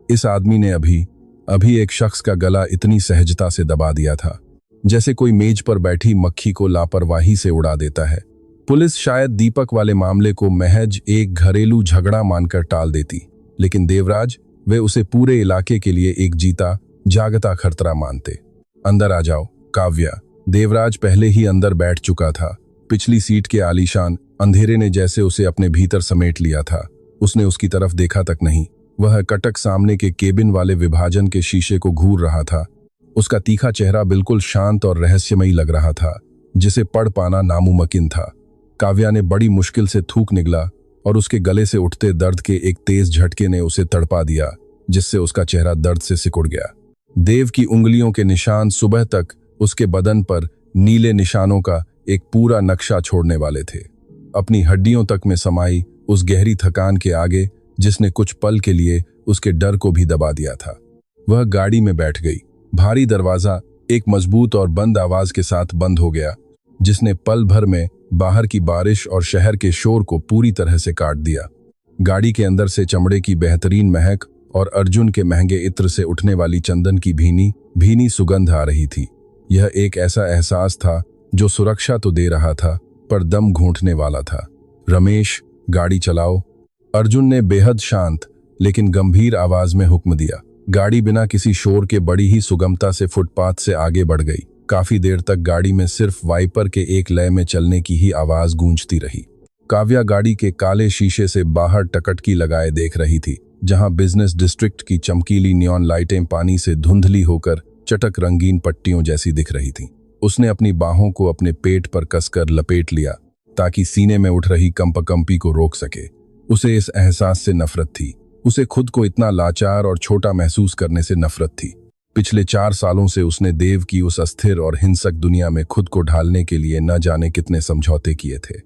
इस आदमी ने अभी एक शख्स का गला इतनी सहजता से दबा दिया था, जैसे कोई मेज पर बैठी मक्खी को लापरवाही से उड़ा देता है। पुलिस शायद दीपक वाले मामले को महज एक घरेलू झगड़ा मानकर टाल देती, लेकिन देवराज, वे उसे पूरे इलाके के लिए एक जीता जागता खतरा मानते। अंदर आ जाओ, काव्या। देवराज पहले ही अंदर बैठ चुका था। पिछली सीट के आलीशान अंधेरे ने जैसे उसे अपने भीतर समेट लिया था। उसने उसकी तरफ देखा तक नहीं। वह कटक सामने के केबिन वाले विभाजन के शीशे को घूर रहा था। उसका तीखा चेहरा बिल्कुल शांत और रहस्यमयी लग रहा था, जिसे पढ़ पाना नामुमकिन था। काव्या ने बड़ी मुश्किल से थूक निगला और उसके गले से उठते दर्द के एक तेज झटके ने उसे तड़पा दिया, जिससे उसका चेहरा दर्द से सिकुड़ गया। देव की उंगलियों के निशान सुबह तक उसके बदन पर नीले निशानों का एक पूरा नक्शा छोड़ने वाले थे, अपनी हड्डियों तक में समाई उस गहरी थकान के आगे जिसने कुछ पल के लिए उसके डर को भी दबा दिया था। वह गाड़ी में बैठ गई। भारी दरवाजा एक मजबूत और बंद आवाज के साथ बंद हो गया, जिसने पल भर में बाहर की बारिश और शहर के शोर को पूरी तरह से काट दिया। गाड़ी के अंदर से चमड़े की बेहतरीन महक और अर्जुन के महंगे इत्र से उठने वाली चंदन की भीनी भीनी सुगंध आ रही थी। यह एक ऐसा एहसास था जो सुरक्षा तो दे रहा था, पर दम घूंटने वाला था। रमेश, गाड़ी चलाओ, अर्जुन ने बेहद शांत लेकिन गंभीर आवाज में हुक्म दिया। गाड़ी बिना किसी शोर के बड़ी ही सुगमता से फुटपाथ से आगे बढ़ गई। काफी देर तक गाड़ी में सिर्फ वाइपर के एक लय में चलने की ही आवाज गूंजती रही। काव्या गाड़ी के काले शीशे से बाहर टकटकी लगाए देख रही थी, जहां बिजनेस डिस्ट्रिक्ट की चमकीली नियॉन लाइटें पानी से धुंधली होकर चटक रंगीन पट्टियों जैसी दिख रही थीं। उसने अपनी बाहों को अपने पेट पर कसकर लपेट लिया ताकि सीने में उठ रही कंपकंपी को रोक सके। उसे इस एहसास से नफरत थी। उसे खुद को इतना लाचार और छोटा महसूस करने से नफरत थी। पिछले 4 सालों से उसने देव की उस अस्थिर और हिंसक दुनिया में खुद को ढालने के लिए न जाने कितने समझौते किए थे।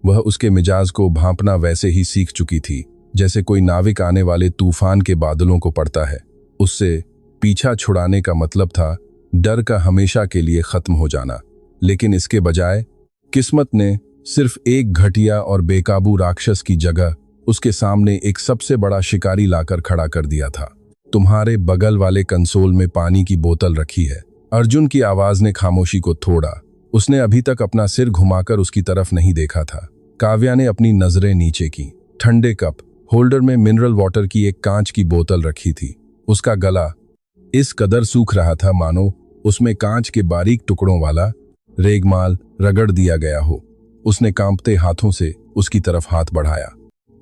वह उसके मिजाज को भांपना वैसे ही सीख चुकी थी, जैसे कोई नाविक आने वाले तूफान के बादलों को पढ़ता है। उससे पीछा छुड़ाने का मतलब था डर का हमेशा के लिए खत्म हो जाना, लेकिन इसके बजाय किस्मत ने सिर्फ एक घटिया और बेकाबू राक्षस की जगह उसके सामने एक सबसे बड़ा शिकारी लाकर खड़ा कर दिया था। तुम्हारे बगल वाले कंसोल में पानी की बोतल रखी है। अर्जुन की आवाज ने खामोशी को तोड़ा। उसने अभी तक अपना सिर घुमाकर उसकी तरफ नहीं देखा था। काव्या ने अपनी नजरें नीचे की। ठंडे कप होल्डर में मिनरल वाटर की एक कांच की बोतल रखी थी। उसका गला इस कदर सूख रहा था मानो उसमें कांच के बारीक टुकड़ों वाला रेगमाल रगड़ दिया गया हो। उसने कांपते हाथों से उसकी तरफ हाथ बढ़ाया।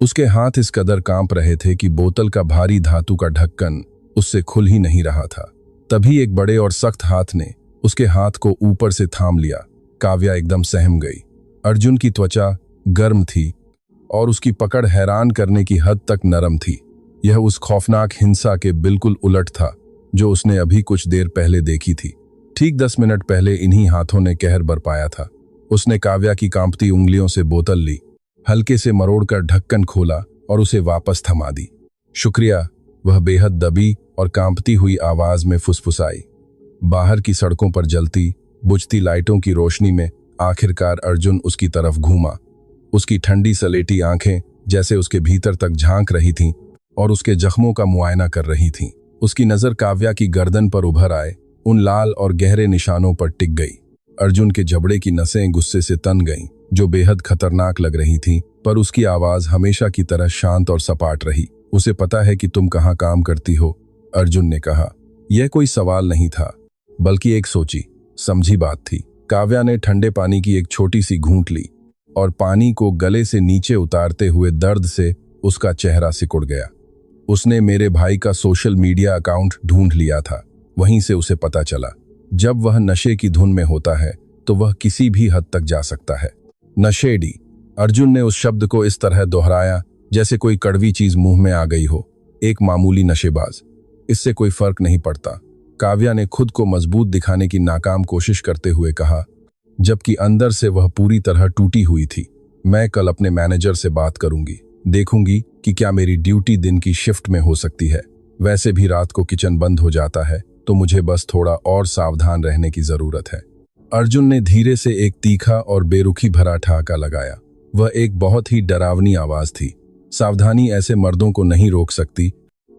उसके हाथ इस कदर कांप रहे थे कि बोतल का भारी धातु का ढक्कन उससे खुल ही नहीं रहा था। तभी एक बड़े और सख्त हाथ ने उसके हाथ को ऊपर से थाम लिया। काव्या एकदम सहम गई। अर्जुन की त्वचा गर्म थी और उसकी पकड़ हैरान करने की हद तक नरम थी। यह उस खौफनाक हिंसा के बिल्कुल उलट था जो उसने अभी कुछ देर पहले देखी थी। ठीक 10 मिनट पहले इन्हीं हाथों ने कहर बरपाया था। उसने काव्या की कांपती उंगलियों से बोतल ली, हल्के से मरोड़कर ढक्कन खोला और उसे वापस थमा दी। शुक्रिया, वह बेहद दबी और कांपती हुई आवाज में फुसफुसाई। बाहर की सड़कों पर जलती बुझती लाइटों की रोशनी में आखिरकार अर्जुन उसकी तरफ घूमा। उसकी ठंडी सलेटी आंखें जैसे उसके भीतर तक झांक रही थीं और उसके जख्मों का मुआयना कर रही थीं। उसकी नजर काव्या की गर्दन पर उभर आए उन लाल और गहरे निशानों पर टिक गई। अर्जुन के जबड़े की नसें गुस्से से तन गईं, जो बेहद खतरनाक लग रही थीं, पर उसकी आवाज हमेशा की तरह शांत और सपाट रही। उसे पता है कि तुम कहाँ काम करती हो, अर्जुन ने कहा। यह कोई सवाल नहीं था, बल्कि एक सोची समझी बात थी। काव्या ने ठंडे पानी की एक छोटी सी घूंट ली और पानी को गले से नीचे उतारते हुए दर्द से उसका चेहरा सिकुड़ गया। उसने मेरे भाई का सोशल मीडिया अकाउंट ढूंढ लिया था। वहीं से उसे पता चला, जब वह नशे की धुन में होता है तो वह किसी भी हद तक जा सकता है। नशेड़ी। अर्जुन ने उस शब्द को इस तरह दोहराया जैसे कोई कड़वी चीज मुंह में आ गई हो। एक मामूली नशेबाज, इससे कोई फर्क नहीं पड़ता, काव्या ने खुद को मजबूत दिखाने की नाकाम कोशिश करते हुए कहा, जबकि अंदर से वह पूरी तरह टूटी हुई थी। मैं कल अपने मैनेजर से बात करूंगी, देखूंगी कि क्या मेरी ड्यूटी दिन की शिफ्ट में हो सकती है। वैसे भी रात को किचन बंद हो जाता है, तो मुझे बस थोड़ा और सावधान रहने की जरूरत है। अर्जुन ने धीरे से एक तीखा और बेरुखी भरा ठहाका लगाया। वह एक बहुत ही डरावनी आवाज थी। सावधानी ऐसे मर्दों को नहीं रोक सकती,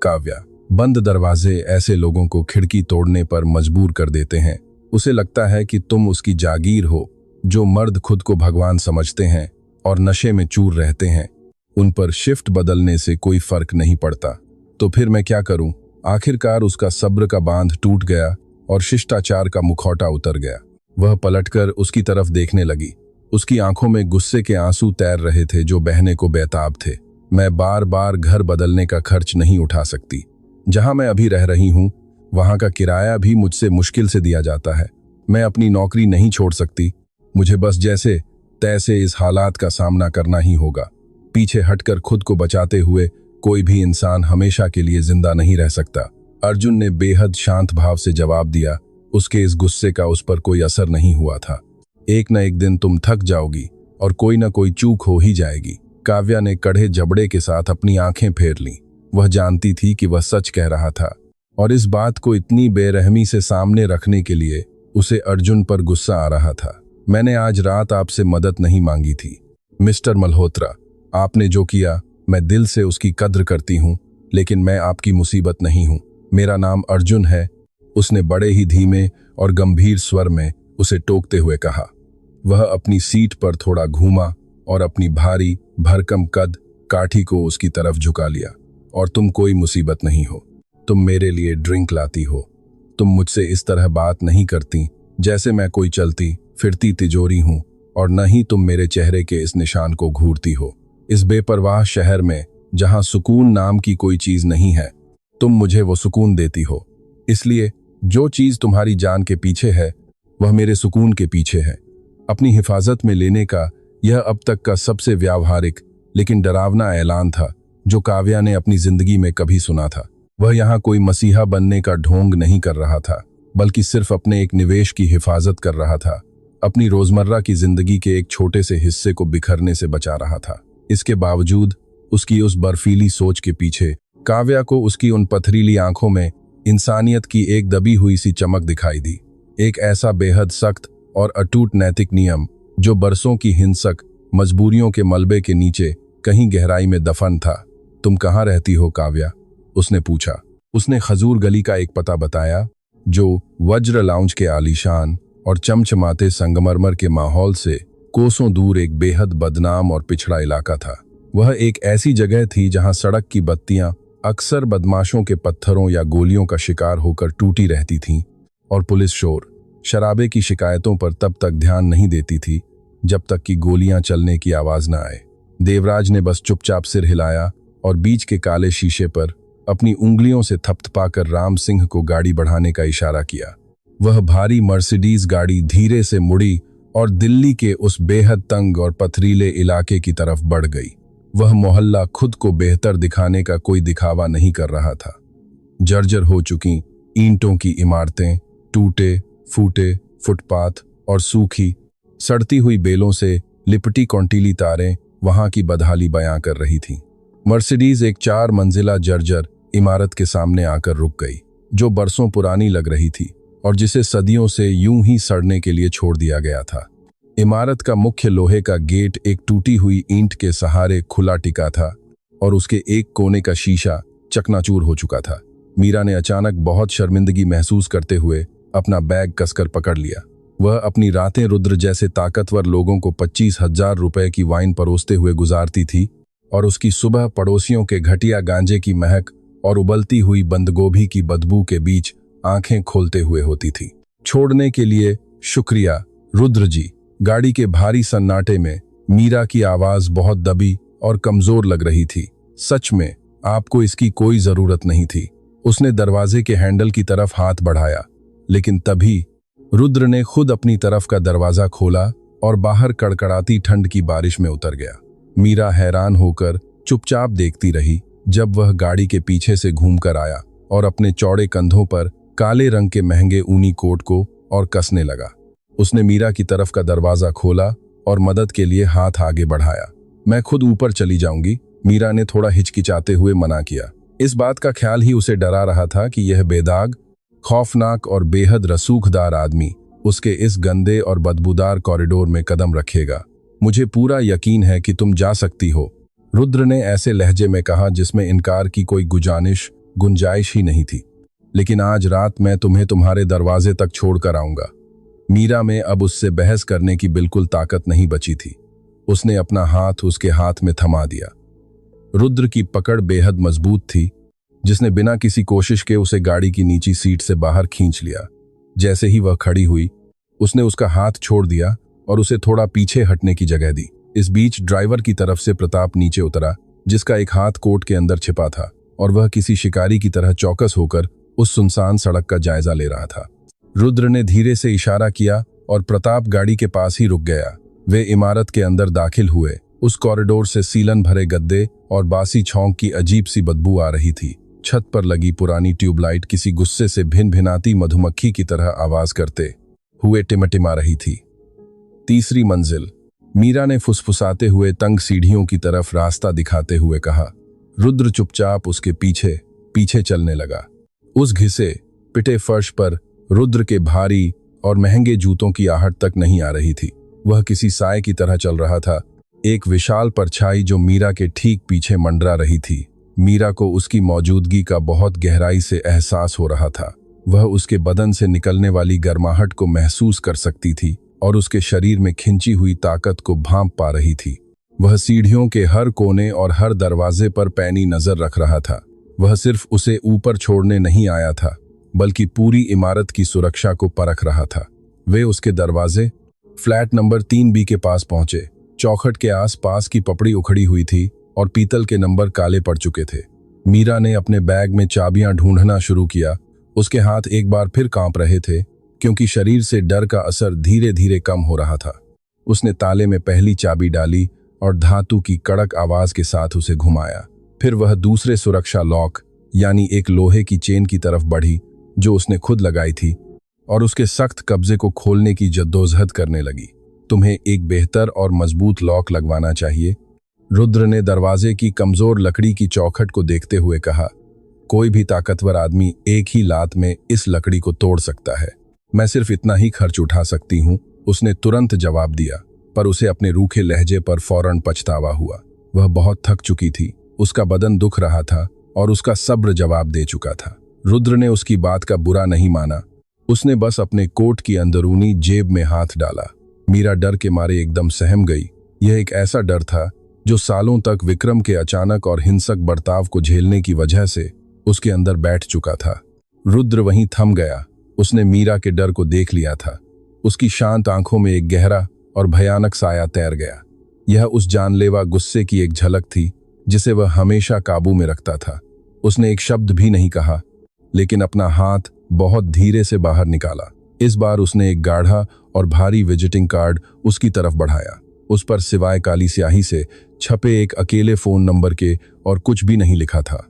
काव्या। बंद दरवाजे ऐसे लोगों को खिड़की तोड़ने पर मजबूर कर देते हैं। उसे लगता है कि तुम उसकी जागीर हो। जो मर्द खुद को भगवान समझते हैं और नशे में चूर रहते हैं, उन पर शिफ्ट बदलने से कोई फर्क नहीं पड़ता। तो फिर मैं क्या करूं? आखिरकार उसका सब्र का बांध टूट गया और शिष्टाचार का मुखौटा उतर गया। वह पलटकर उसकी तरफ देखने लगी। उसकी आंखों में गुस्से के आंसू तैर रहे थे जो बहने को बेताब थे। मैं बार बार घर बदलने का खर्च नहीं उठा सकती। जहां मैं अभी रह रही हूं, वहां का किराया भी मुझसे मुश्किल से दिया जाता है। मैं अपनी नौकरी नहीं छोड़ सकती। मुझे बस जैसे तैसे इस हालात का सामना करना ही होगा। पीछे हटकर खुद को बचाते हुए कोई भी इंसान हमेशा के लिए जिंदा नहीं रह सकता। अर्जुन ने बेहद शांत भाव से जवाब दिया। उसके इस गुस्से का उस पर कोई असर नहीं हुआ था। एक न एक दिन तुम थक जाओगी और कोई न कोई चूक हो ही जाएगी। काव्या ने कड़े जबड़े के साथ अपनी आंखें फेर लीं। वह जानती थी कि वह सच कह रहा था और इस बात को इतनी बेरहमी से सामने रखने के लिए उसे अर्जुन पर गुस्सा आ रहा था। मैंने आज रात आपसे मदद नहीं मांगी थी मिस्टर मल्होत्रा। आपने जो किया, मैं दिल से उसकी कद्र करती हूं, लेकिन मैं आपकी मुसीबत नहीं हूं। मेरा नाम अर्जुन है। उसने बड़े ही धीमे और गंभीर स्वर में उसे टोकते हुए कहा। वह अपनी सीट पर थोड़ा घूमा और अपनी भारी भरकम कद काठी को उसकी तरफ झुका लिया। और तुम कोई मुसीबत नहीं हो। तुम मेरे लिए ड्रिंक लाती हो। तुम मुझसे इस तरह बात नहीं करती जैसे मैं कोई चलती फिरती तिजोरी हूं, और न ही तुम मेरे चेहरे के इस निशान को घूरती हो। इस बेपरवाह शहर में जहां सुकून नाम की कोई चीज नहीं है, तुम मुझे वो सुकून देती हो। इसलिए जो चीज तुम्हारी जान के पीछे है, वह मेरे सुकून के पीछे है। अपनी हिफाजत में लेने का यह अब तक का सबसे व्यावहारिक लेकिन डरावना ऐलान था जो काव्या ने अपनी जिंदगी में कभी सुना था। वह यहाँ कोई मसीहा बनने का ढोंग नहीं कर रहा था, बल्कि सिर्फ अपने एक निवेश की हिफाजत कर रहा था। अपनी रोजमर्रा की जिंदगी के एक छोटे से हिस्से को बिखरने से बचा रहा था। इसके बावजूद उसकी उस बर्फीली सोच के पीछे काव्या को उसकी उन पथरीली आंखों में इंसानियत की एक दबी हुई सी चमक दिखाई दी। एक ऐसा बेहद सख्त और अटूट नैतिक नियम जो बरसों की हिंसक मजबूरियों के मलबे के नीचे कहीं गहराई में दफन था। तुम कहाँ रहती हो काव्या? उसने पूछा। उसने खजूर गली का एक पता बताया जो वज्र लाउंज के आलीशान और चमचमाते संगमरमर के माहौल से कोसों दूर एक बेहद बदनाम और पिछड़ा इलाका था। वह एक ऐसी जगह थी जहां सड़क की बत्तियां अक्सर बदमाशों के पत्थरों या गोलियों का शिकार होकर टूटी रहती थीं, और पुलिस शोर शराबे की शिकायतों पर तब तक ध्यान नहीं देती थी जब तक कि गोलियां चलने की आवाज न आए। देवराज ने बस चुपचाप सिर हिलाया और बीच के काले शीशे पर अपनी उंगलियों से थपथपाकर राम सिंह को गाड़ी बढ़ाने का इशारा किया। वह भारी मर्सिडीज गाड़ी धीरे से मुड़ी और दिल्ली के उस बेहद तंग और पथरीले इलाके की तरफ बढ़ गई। वह मोहल्ला खुद को बेहतर दिखाने का कोई दिखावा नहीं कर रहा था। जर्जर हो चुकी ईंटों की इमारतें, टूटे फूटे फुटपाथ और सूखी सड़ती हुई बेलों से लिपटी कौंटीली तारें वहां की बदहाली बयां कर रही थीं। मर्सिडीज एक 4 मंजिला जर्जर इमारत के सामने आकर रुक गई, जो बरसों पुरानी लग रही थी और जिसे सदियों से यूं ही सड़ने के लिए छोड़ दिया गया था। इमारत का मुख्य लोहे का गेट एक टूटी हुई ईंट के सहारे खुला टिका था और उसके एक कोने का शीशा चकनाचूर हो चुका था। मीरा ने अचानक बहुत शर्मिंदगी महसूस करते हुए अपना बैग कसकर पकड़ लिया। वह अपनी रातें रुद्र जैसे ताकतवर लोगों को 25,000 रुपए की वाइन परोसते हुए गुजारती थी, और उसकी सुबह पड़ोसियों के घटिया गांजे की महक और उबलती हुई बंदगोभी की बदबू के बीच आंखें खोलते हुए होती थी। छोड़ने के लिए शुक्रिया रुद्र जी। गाड़ी के भारी सन्नाटे में मीरा की आवाज बहुत दबी और कमजोर लग रही थी। सच में आपको इसकी कोई जरूरत नहीं थी। उसने दरवाजे के हैंडल की तरफ हाथ बढ़ाया, लेकिन तभी रुद्र ने खुद अपनी तरफ का दरवाजा खोला और बाहर कड़कड़ाती ठंड की बारिश में उतर गया। मीरा हैरान होकर चुपचाप देखती रही जब वह गाड़ी के पीछे से घूमकर आया और अपने चौड़े कंधों पर काले रंग के महंगे ऊनी कोट को और कसने लगा। उसने मीरा की तरफ का दरवाजा खोला और मदद के लिए हाथ आगे बढ़ाया। मैं खुद ऊपर चली जाऊंगी, मीरा ने थोड़ा हिचकिचाते हुए मना किया। इस बात का ख्याल ही उसे डरा रहा था कि यह बेदाग, खौफनाक और बेहद रसूखदार आदमी उसके इस गंदे और बदबूदार कॉरिडोर में कदम रखेगा। मुझे पूरा यकीन है कि तुम जा सकती हो, रुद्र ने ऐसे लहजे में कहा जिसमें इनकार की कोई गुंजाइश ही नहीं थी। लेकिन आज रात मैं तुम्हें तुम्हारे दरवाजे तक छोड़कर आऊंगा। मीरा में अब उससे बहस करने की बिल्कुल ताकत नहीं बची थी। उसने अपना हाथ उसके हाथ में थमा दिया। रुद्र की पकड़ बेहद मजबूत थी, जिसने बिना किसी कोशिश के उसे गाड़ी की नीची सीट से बाहर खींच लिया। जैसे ही वह खड़ी हुई, उसने उसका हाथ छोड़ दिया और उसे थोड़ा पीछे हटने की जगह दी। इस बीच ड्राइवर की तरफ से प्रताप नीचे उतरा, जिसका एक हाथ कोट के अंदर छिपा था और वह किसी शिकारी की तरह चौकस होकर उस सुनसान सड़क का जायजा ले रहा था। रुद्र ने धीरे से इशारा किया और प्रताप गाड़ी के पास ही रुक गया। वे इमारत के अंदर दाखिल हुए। उस कॉरिडोर से सीलन भरे गद्दे और बासी छौंक की अजीब सी बदबू आ रही थी। छत पर लगी पुरानी ट्यूबलाइट किसी गुस्से से भिन-भिनाती मधुमक्खी की तरह आवाज करते हुए टिमटिमा रही थी। तीसरी मंजिल, मीरा ने फुसफुसाते हुए तंग सीढ़ियों की तरफ रास्ता दिखाते हुए कहा। रुद्र चुपचाप उसके पीछे पीछे चलने लगा। उस घिसे पिटे फर्श पर रुद्र के भारी और महंगे जूतों की आहट तक नहीं आ रही थी। वह किसी साए की तरह चल रहा था, एक विशाल परछाई जो मीरा के ठीक पीछे मंडरा रही थी। मीरा को उसकी मौजूदगी का बहुत गहराई से एहसास हो रहा था। वह उसके बदन से निकलने वाली गर्माहट को महसूस कर सकती थी और उसके शरीर में खिंची हुई ताकत को भांप पा रही थी। वह सीढ़ियों के हर कोने और हर दरवाजे पर पैनी नजर रख रहा था। वह सिर्फ उसे ऊपर छोड़ने नहीं आया था, बल्कि पूरी इमारत की सुरक्षा को परख रहा था। वे उसके दरवाजे फ्लैट नंबर 3B के पास पहुंचे। चौखट के आसपास की पपड़ी उखड़ी हुई थी और पीतल के नंबर काले पड़ चुके थे। मीरा ने अपने बैग में चाबियां ढूंढना शुरू किया। उसके हाथ एक बार फिर कांप रहे थे, क्योंकि शरीर से डर का असर धीरे धीरे कम हो रहा था। उसने ताले में पहली चाबी डाली और धातु की कड़क आवाज के साथ उसे घुमाया। फिर वह दूसरे सुरक्षा लॉक यानी एक लोहे की चेन की तरफ बढ़ी जो उसने खुद लगाई थी और उसके सख्त कब्जे को खोलने की जद्दोजहद करने लगी। तुम्हें एक बेहतर और मजबूत लॉक लगवाना चाहिए, रुद्र ने दरवाजे की कमजोर लकड़ी की चौखट को देखते हुए कहा। कोई भी ताकतवर आदमी एक ही लात में इस लकड़ी को तोड़ सकता है। मैं सिर्फ इतना ही खर्च उठा सकती हूँ, उसने तुरंत जवाब दिया, पर उसे अपने रूखे लहजे पर फौरन पछतावा हुआ। वह बहुत थक चुकी थी, उसका बदन दुख रहा था और उसका सब्र जवाब दे चुका था। रुद्र ने उसकी बात का बुरा नहीं माना। उसने बस अपने कोट की अंदरूनी जेब में हाथ डाला। मीरा डर के मारे एकदम सहम गई। यह एक ऐसा डर था जो सालों तक विक्रम के अचानक और हिंसक बर्ताव को झेलने की वजह से उसके अंदर बैठ चुका था। रुद्र वहीं थम गया। उसने मीरा के डर को देख लिया था। उसकी शांत आंखों में एक गहरा और भयानक साया तैर गया। यह उस जानलेवा गुस्से की एक झलक थी जिसे वह हमेशा काबू में रखता था। उसने एक शब्द भी नहीं कहा, लेकिन अपना हाथ बहुत धीरे से बाहर निकाला। इस बार उसने एक गाढ़ा और भारी विजिटिंग कार्ड उसकी तरफ बढ़ाया। उस पर सिवाय काली स्याही से छपे एक अकेले फोन नंबर के और कुछ भी नहीं लिखा था।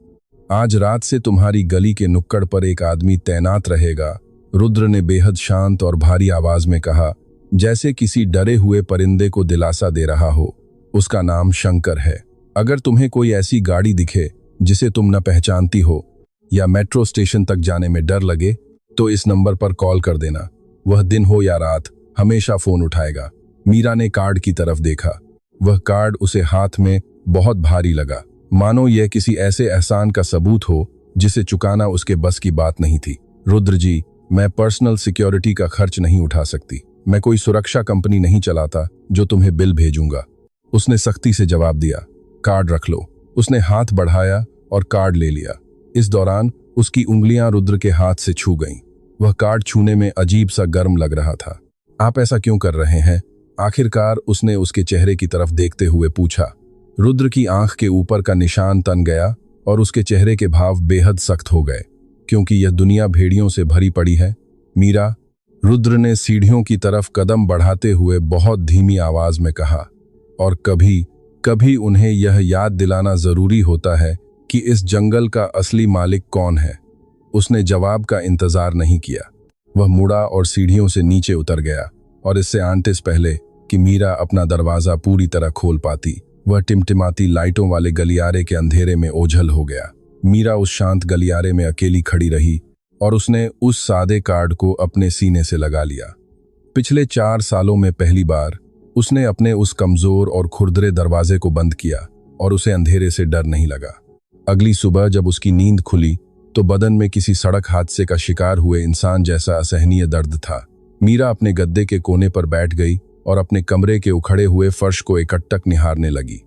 आज रात से तुम्हारी गली के नुक्कड़ पर एक आदमी तैनात रहेगा, रुद्र ने बेहद शांत और भारी आवाज में कहा, जैसे किसी डरे हुए परिंदे को दिलासा दे रहा हो। उसका नाम शंकर है। अगर तुम्हें कोई ऐसी गाड़ी दिखे जिसे तुम न पहचानती हो या मेट्रो स्टेशन तक जाने में डर लगे, तो इस नंबर पर कॉल कर देना। वह दिन हो या रात हमेशा फोन उठाएगा। मीरा ने कार्ड की तरफ देखा। वह कार्ड उसे हाथ में बहुत भारी लगा, मानो यह किसी ऐसे एहसान का सबूत हो जिसे चुकाना उसके बस की बात नहीं थी। रुद्र जी, मैं पर्सनल सिक्योरिटी का खर्च नहीं उठा सकती। मैं कोई सुरक्षा कंपनी नहीं चलाता जो तुम्हें बिल भेजूंगा, उसने सख्ती से जवाब दिया। कार्ड रख लो। उसने हाथ बढ़ाया और कार्ड ले लिया। इस दौरान उसकी उंगलियां रुद्र के हाथ से छू गईं। वह कार्ड छूने में अजीब सा गर्म लग रहा था। आप ऐसा क्यों कर रहे हैं? आखिरकार उसने उसके चेहरे की तरफ देखते हुए पूछा। रुद्र की आंख के ऊपर का निशान तन गया और उसके चेहरे के भाव बेहद सख्त हो गए। क्योंकि यह दुनिया भेड़ियों से भरी पड़ी है, मीरा, रुद्र ने सीढ़ियों की तरफ कदम बढ़ाते हुए बहुत धीमी आवाज में कहा, और कभी कभी उन्हें यह याद दिलाना जरूरी होता है कि इस जंगल का असली मालिक कौन है। उसने जवाब का इंतजार नहीं किया। वह मुड़ा और सीढ़ियों से नीचे उतर गया, और इससे आंटिस पहले कि मीरा अपना दरवाजा पूरी तरह खोल पाती, वह टिमटिमाती लाइटों वाले गलियारे के अंधेरे में ओझल हो गया। मीरा उस शांत गलियारे में अकेली खड़ी रही, और उसने उस सादे कार्ड को अपने सीने से लगा लिया। पिछले 4 सालों में पहली बार उसने अपने उस कमजोर और खुरदरे दरवाजे को बंद किया, और उसे अंधेरे से डर नहीं लगा। अगली सुबह जब उसकी नींद खुली तो बदन में किसी सड़क हादसे का शिकार हुए इंसान जैसा असहनीय दर्द था। मीरा अपने गद्दे के कोने पर बैठ गई और अपने कमरे के उखड़े हुए फर्श को एकटक निहारने लगी।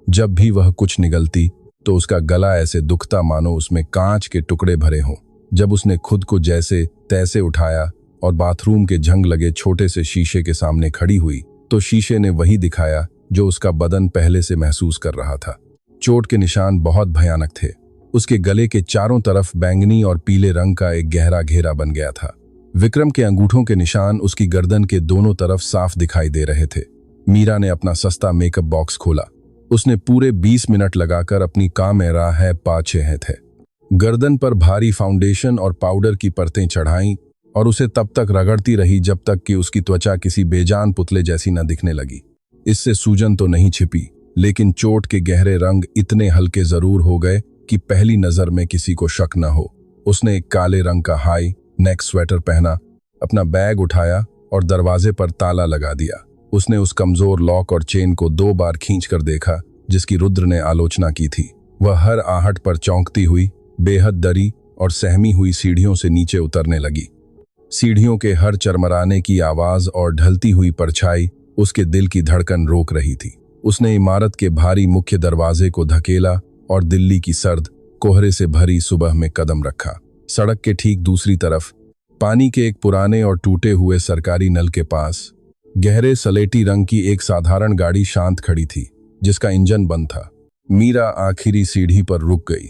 जब भी वह कुछ निगलती तो उसका गला ऐसे दुखता मानो उसमें कांच के टुकड़े भरे हों। जब उसने खुद को जैसे तैसे उठाया और बाथरूम के जंग लगे छोटे से शीशे के सामने खड़ी हुई तो शीशे ने वही दिखाया जो उसका बदन पहले से महसूस कर रहा था। चोट के निशान बहुत भयानक थे। उसके गले के चारों तरफ बैंगनी और पीले रंग का एक गहरा घेरा बन गया था। विक्रम के अंगूठों के निशान उसकी गर्दन के दोनों तरफ साफ दिखाई दे रहे थे। मीरा ने अपना सस्ता मेकअप बॉक्स खोला। उसने पूरे 20 मिनट लगाकर अपनी कामेरा है पाछे हैं थे। गर्दन पर भारी फाउंडेशन और पाउडर की परतें चढ़ाईं और उसे तब तक रगड़ती रही जब तक कि उसकी त्वचा किसी बेजान पुतले जैसी न दिखने लगी। इससे सूजन तो नहीं छिपी, लेकिन चोट के गहरे रंग इतने हल्के जरूर हो गए कि पहली नजर में किसी को शक न हो। उसने एक काले रंग का हाई नेक स्वेटर पहना, अपना बैग उठाया और दरवाजे पर ताला लगा दिया। उसने उस कमजोर लॉक और चेन को 2 बार खींचकर देखा जिसकी रुद्र ने आलोचना की थी। वह हर आहट पर चौंकती हुई, बेहद डरी और सहमी हुई सीढ़ियों से नीचे उतरने लगी। सीढ़ियों के हर चरमराने की आवाज और ढलती हुई परछाई उसके दिल की धड़कन रोक रही थी। उसने इमारत के भारी मुख्य दरवाजे को धकेला और दिल्ली की सर्द कोहरे से भरी सुबह में कदम रखा। सड़क के ठीक दूसरी तरफ पानी के एक पुराने और टूटे हुए सरकारी नल के पास गहरे सलेटी रंग की एक साधारण गाड़ी शांत खड़ी थी जिसका इंजन बंद था। मीरा आखिरी सीढ़ी पर रुक गई।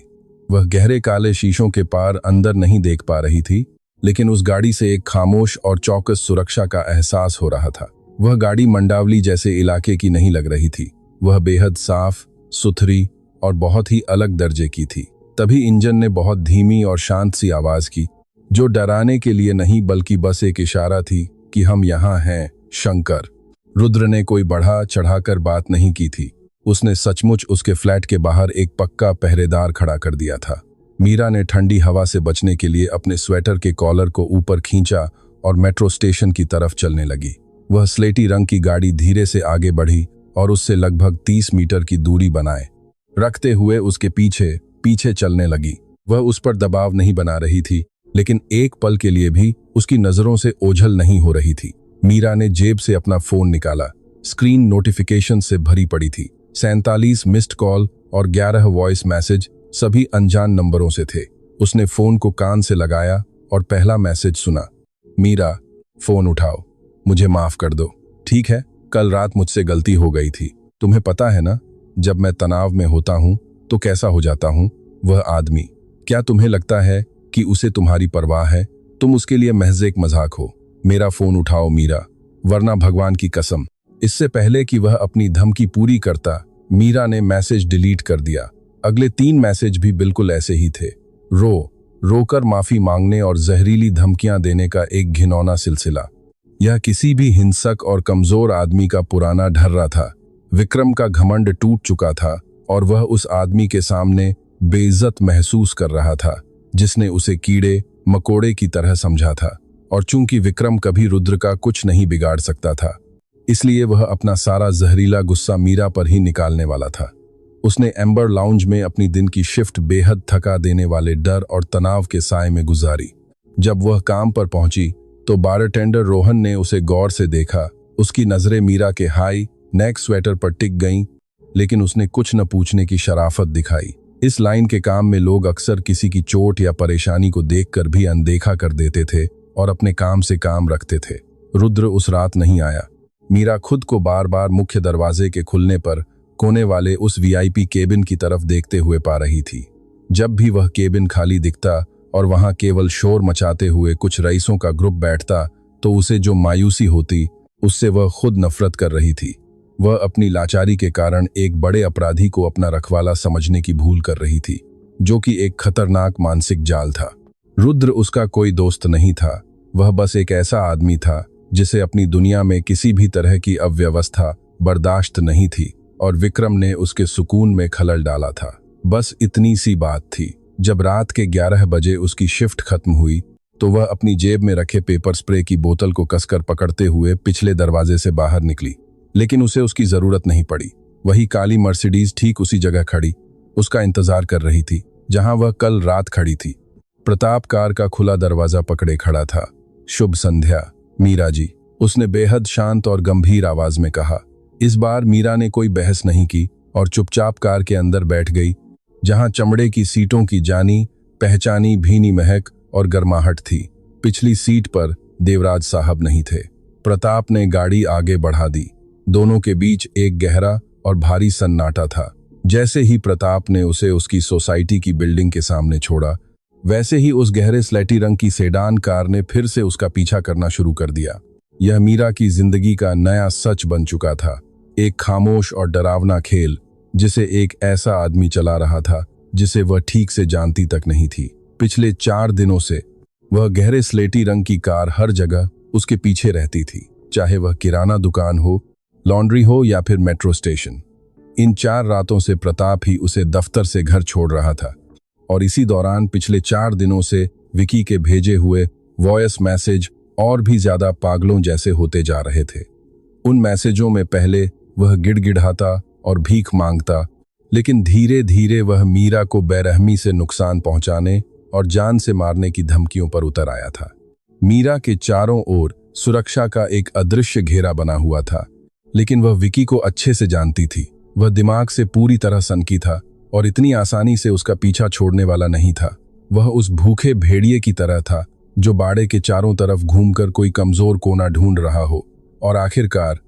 वह गहरे काले शीशों के पार अंदर नहीं देख पा रही थी, लेकिन उस गाड़ी से एक खामोश और चौकस सुरक्षा का एहसास हो रहा था। वह गाड़ी मंडावली जैसे इलाके की नहीं लग रही थी। वह बेहद साफ सुथरी और बहुत ही अलग दर्जे की थी। तभी इंजन ने बहुत धीमी और शांत सी आवाज की, जो डराने के लिए नहीं बल्कि बस एक इशारा थी कि हम यहाँ हैं शंकर। रुद्र ने कोई बढ़ा चढ़ाकर बात नहीं की थी। उसने सचमुच उसके फ्लैट के बाहर एक पक्का पहरेदार खड़ा कर दिया था। मीरा ने ठंडी हवा से बचने के लिए अपने स्वेटर के कॉलर को ऊपर खींचा और मेट्रो स्टेशन की तरफ चलने लगी। वह स्लेटी रंग की गाड़ी धीरे से आगे बढ़ी और उससे लगभग 30 मीटर की दूरी बनाए रखते हुए उसके पीछे पीछे चलने लगी। वह उस पर दबाव नहीं बना रही थी, लेकिन एक पल के लिए भी उसकी नजरों से ओझल नहीं हो रही थी। मीरा ने जेब से अपना फोन निकाला। स्क्रीन नोटिफिकेशन से भरी पड़ी थी। 47 मिस्ड कॉल और 11 वॉइस मैसेज, सभी अनजान नंबरों से थे। उसने फोन को कान से लगाया और पहला मैसेज सुना। मीरा, फोन उठाओ, मुझे माफ कर दो। ठीक है, कल रात मुझसे गलती हो गई थी। तुम्हें पता है ना, जब मैं तनाव में होता हूं तो कैसा हो जाता हूं। वह आदमी, क्या तुम्हें लगता है कि उसे तुम्हारी परवाह है? तुम उसके लिए महज एक मजाक हो। मेरा फोन उठाओ मीरा, वरना भगवान की कसम। इससे पहले कि वह अपनी धमकी पूरी करता, मीरा ने मैसेज डिलीट कर दिया। अगले 3 मैसेज भी बिल्कुल ऐसे ही थे। रोकर माफी मांगने और जहरीली धमकियां देने का एक घिनौना सिलसिला। यह किसी भी हिंसक और कमजोर आदमी का पुराना ढर्रा था। विक्रम का घमंड टूट चुका था और वह उस आदमी के सामने बेइज्जत महसूस कर रहा था जिसने उसे कीड़े मकोड़े की तरह समझा था। और चूंकि विक्रम कभी रुद्र का कुछ नहीं बिगाड़ सकता था, इसलिए वह अपना सारा जहरीला गुस्सा मीरा पर ही निकालने वाला था। उसने एम्बर लाउंज में अपनी दिन की शिफ्ट बेहद थका देने वाले डर और तनाव के साए में गुजारी। जब वह काम पर पहुंची तो बारटेंडर रोहन ने उसे गौर से देखा। उसकी नजरें मीरा के हाई नेक स्वेटर पर टिक गईं, लेकिन उसने कुछ न पूछने की शराफत दिखाई। इस लाइन के काम में लोग अक्सर किसी की चोट या परेशानी को देखकर भी अनदेखा कर देते थे और अपने काम से काम रखते थे। रुद्र उस रात नहीं आया। मीरा खुद को बार बार मुख्य दरवाजे के खुलने पर कोने वाले उस वीआईपी केबिन की तरफ देखते हुए पा रही थी। जब भी वह केबिन खाली दिखता और वहां केवल शोर मचाते हुए कुछ रईसों का ग्रुप बैठता, तो उसे जो मायूसी होती उससे वह खुद नफरत कर रही थी। वह अपनी लाचारी के कारण एक बड़े अपराधी को अपना रखवाला समझने की भूल कर रही थी, जो कि एक खतरनाक मानसिक जाल था। रुद्र उसका कोई दोस्त नहीं था, वह बस एक ऐसा आदमी था जिसे अपनी दुनिया में किसी भी तरह की अव्यवस्था बर्दाश्त नहीं थी, और विक्रम ने उसके सुकून में खलल डाला था। बस इतनी सी बात थी। जब रात के 11 बजे उसकी शिफ्ट खत्म हुई तो वह अपनी जेब में रखे पेपर स्प्रे की बोतल को कसकर पकड़ते हुए पिछले दरवाजे से बाहर निकली, लेकिन उसे उसकी जरूरत नहीं पड़ी। वही काली मर्सिडीज ठीक उसी जगह खड़ी उसका इंतजार कर रही थी जहां वह कल रात खड़ी थी। प्रताप कार का खुला दरवाजा पकड़े खड़ा था। शुभ संध्या मीरा जी, उसने बेहद शांत और गंभीर आवाज में कहा। इस बार मीरा ने कोई बहस नहीं की और चुपचाप कार के अंदर बैठ गई, जहां चमड़े की सीटों की जानी पहचानी भीनी महक और गर्माहट थी। पिछली सीट पर देवराज साहब नहीं थे। प्रताप ने गाड़ी आगे बढ़ा दी। दोनों के बीच एक गहरा और भारी सन्नाटा था। जैसे ही प्रताप ने उसे उसकी सोसाइटी की बिल्डिंग के सामने छोड़ा, वैसे ही उस गहरे स्लेटी रंग की सेडान कार ने फिर से उसका पीछा करना शुरू कर दिया। यह मीरा की जिंदगी का नया सच बन चुका था, एक खामोश और डरावना खेल जिसे एक ऐसा आदमी चला रहा था जिसे वह ठीक से जानती तक नहीं थी। पिछले 4 दिनों से वह गहरे स्लेटी रंग की कार हर जगह उसके पीछे रहती थी, चाहे वह किराना दुकान हो, लॉन्ड्री हो या फिर मेट्रो स्टेशन। इन 4 रातों से प्रताप ही उसे दफ्तर से घर छोड़ रहा था, और इसी दौरान पिछले 4 दिनों से विकी के भेजे हुए वॉइस मैसेज और भी ज्यादा पागलों जैसे होते जा रहे थे। उन मैसेजों में पहले वह गिड़गिड़ाता और भीख मांगता, लेकिन धीरे धीरे वह मीरा को बेरहमी से नुकसान पहुंचाने और जान से मारने की धमकियों पर उतर आया था। मीरा के चारों ओर सुरक्षा का एक अदृश्य घेरा बना हुआ था, लेकिन वह विकी को अच्छे से जानती थी। वह दिमाग से पूरी तरह सनकी था और इतनी आसानी से उसका पीछा छोड़ने वाला नहीं था। वह उस भूखे भेड़िए की तरह था जो बाड़े के चारों तरफ घूमकर कोई कमजोर कोना ढूंढ रहा हो, और आखिरकार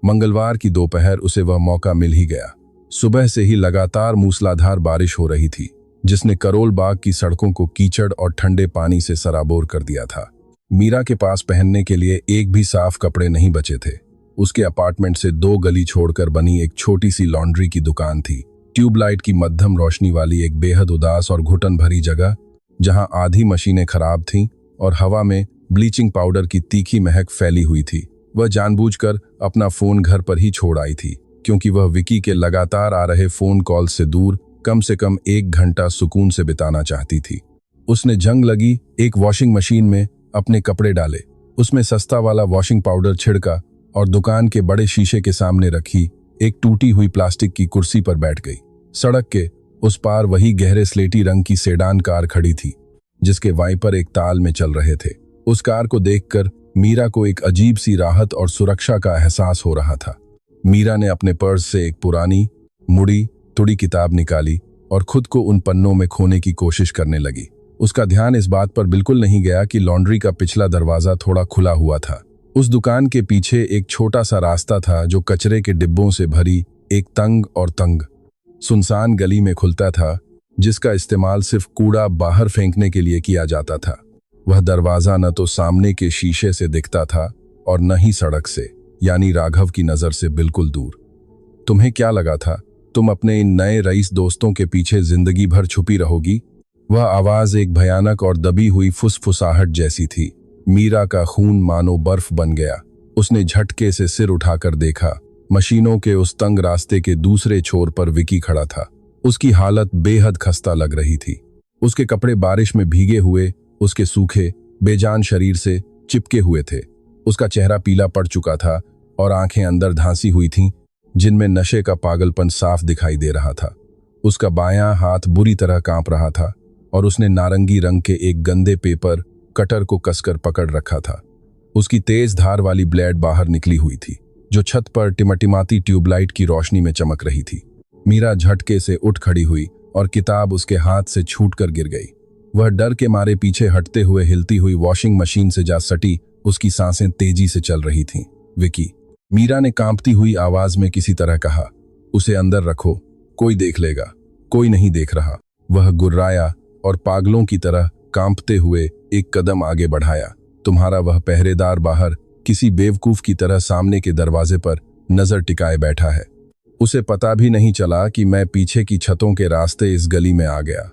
मंगलवार की दोपहर उसे वह मौका मिल ही गया। सुबह से ही लगातार मूसलाधार बारिश हो रही थी, जिसने करोल बाग की सड़कों को कीचड़ और ठंडे पानी से सराबोर कर दिया था। मीरा के पास पहनने के लिए एक भी साफ कपड़े नहीं बचे थे। उसके अपार्टमेंट से 2 गली छोड़कर बनी एक छोटी सी लॉन्ड्री की दुकान थी। ट्यूबलाइट की मध्यम रोशनी वाली एक बेहद उदास और घुटन भरी जगह, जहां आधी मशीनें खराब थीं और हवा में ब्लीचिंग पाउडर की तीखी महक फैली हुई थी। वह जानबूझकर अपना फोन घर पर ही छोड़ आई थी, क्योंकि वह विकी के लगातार आ रहे फोन कॉल से दूर कम से कम 1 घंटा सुकून से बिताना चाहती थी। उसने जंग लगी एक वॉशिंग मशीन में अपने कपड़े डाले, उसमें सस्ता वाला वॉशिंग पाउडर छिड़का और दुकान के बड़े शीशे के सामने रखी एक टूटी हुई प्लास्टिक की कुर्सी पर बैठ गई। सड़क के उस पार वही गहरे स्लेटी रंग की सेडान कार खड़ी थी, जिसके वाइपर एक ताल में चल रहे थे। उस कार को देखकर मीरा को एक अजीब सी राहत और सुरक्षा का एहसास हो रहा था। मीरा ने अपने पर्स से एक पुरानी मुड़ी तुड़ी किताब निकाली और खुद को उन पन्नों में खोने की कोशिश करने लगी। उसका ध्यान इस बात पर बिल्कुल नहीं गया कि लॉन्ड्री का पिछला दरवाजा थोड़ा खुला हुआ था। उस दुकान के पीछे एक छोटा सा रास्ता था जो कचरे के डिब्बों से भरी एक तंग सुनसान गली में खुलता था, जिसका इस्तेमाल सिर्फ कूड़ा बाहर फेंकने के लिए किया जाता था। वह दरवाजा न तो सामने के शीशे से दिखता था और न ही सड़क से, यानी राघव की नजर से बिल्कुल दूर। तुम्हें क्या लगा था तुम अपने इन नए रईस दोस्तों के पीछे जिंदगी भर छुपी रहोगी? वह आवाज एक भयानक और दबी हुई फुसफुसाहट जैसी थी। मीरा का खून मानो बर्फ बन गया। उसने झटके से सिर उठाकर देखा। मशीनों के उस तंग रास्ते के दूसरे छोर पर विकी खड़ा था। उसकी हालत बेहद खस्ता लग रही थी। उसके कपड़े बारिश में भीगे हुए उसके सूखे बेजान शरीर से चिपके हुए थे। उसका चेहरा पीला पड़ चुका था और आंखें अंदर धांसी हुई थीं, जिनमें नशे का पागलपन साफ दिखाई दे रहा था। उसका बायां हाथ बुरी तरह कांप रहा था और उसने नारंगी रंग के एक गंदे पेपर कटर को कसकर पकड़ रखा था। उसकी तेज धार वाली ब्लेड बाहर निकली हुई थी, जो छत पर टिमटिमाती ट्यूबलाइट की रोशनी में चमक रही थी। मीरा झटके से उठ खड़ी हुई और किताब उसके हाथ से छूटकर गिर गई। वह डर के मारे पीछे हटते हुए हिलती हुई वॉशिंग मशीन से जा सटी। उसकी सांसें तेजी से चल रही थीं। विकी, मीरा ने कांपती हुई आवाज में किसी तरह कहा, उसे अंदर रखो, कोई देख लेगा। कोई नहीं देख रहा। वह गुर्राया और पागलों की तरह कांपते हुए एक कदम आगे बढ़ाया तुम्हारा वह पहरेदार बाहर किसी बेवकूफ की तरह सामने के दरवाजे पर नजर टिकाए बैठा है। उसे पता भी नहीं चला कि मैं पीछे की छतों के रास्ते इस गली में आ गया।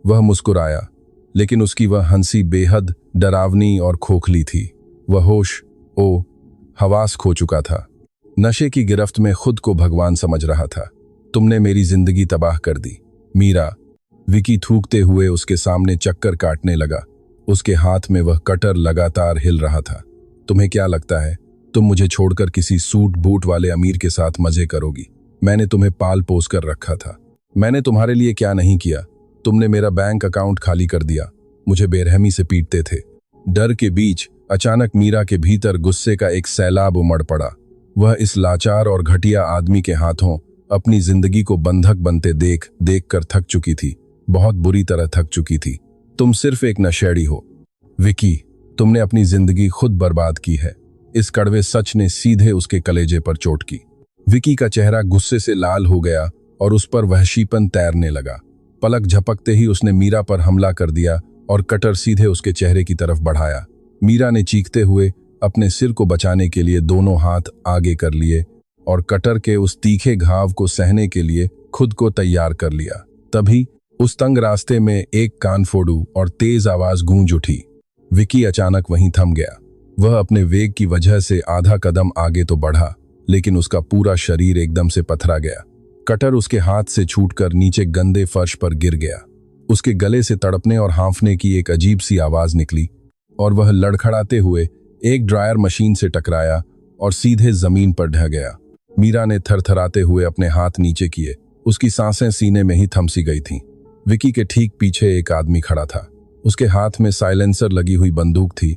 वह मुस्कुराया, लेकिन उसकी वह हंसी बेहद डरावनी और खोखली थी। वह होश हवास खो चुका था। नशे की गिरफ्त में खुद को भगवान समझ रहा था। तुमने मेरी जिंदगी तबाह कर दी, मीरा। विकी थूकते हुए उसके सामने चक्कर काटने लगा। उसके हाथ में वह कटर लगातार हिल रहा था। तुम्हें क्या लगता है तुम मुझे छोड़कर किसी सूट बूट वाले अमीर के साथ मजे करोगी? मैंने तुम्हें पाल पोस कर रखा था। मैंने तुम्हारे लिए क्या नहीं किया? तुमने मेरा बैंक अकाउंट खाली कर दिया, मुझे बेरहमी से पीटते थे। डर के बीच अचानक मीरा के भीतर गुस्से का एक सैलाब उमड़ पड़ा। वह इस लाचार और घटिया आदमी के हाथों अपनी जिंदगी को बंधक बनते देख कर थक चुकी थी, बहुत बुरी तरह थक चुकी थी। तुम सिर्फ एक नशेड़ी हो विकी, तुमने अपनी जिंदगी खुद बर्बाद की है। इस कड़वे सच ने सीधे उसके कलेजे पर चोट की। विकी का चेहरा गुस्से से लाल हो गया और उस पर वहशीपन तैरने लगा। पलक झपकते ही उसने मीरा पर हमला कर दिया और कटर सीधे उसके चेहरे की तरफ बढ़ाया। मीरा ने चीखते हुए अपने सिर को बचाने के लिए दोनों हाथ आगे कर लिए और कटर के उस तीखे घाव को सहने के लिए खुद को तैयार कर लिया। तभी उस तंग रास्ते में एक कानफोड़ू और तेज आवाज गूंज उठी। विकी अचानक वहीं थम गया। वह अपने वेग की वजह से आधा कदम आगे तो बढ़ा, लेकिन उसका पूरा शरीर एकदम से पथरा गया। कटर उसके हाथ से छूटकर नीचे गंदे फर्श पर गिर गया। उसके गले से तड़पने और हांफने की एक अजीब सी आवाज निकली और वह लड़खड़ाते हुए एक ड्रायर मशीन से टकराया और सीधे जमीन पर ढह गया। मीरा ने थरथराते हुए अपने हाथ नीचे किए। उसकी सांसें सीने में ही थमसी गई थीं। विकी के ठीक पीछे एक आदमी खड़ा था। उसके हाथ में साइलेंसर लगी हुई बंदूक थी,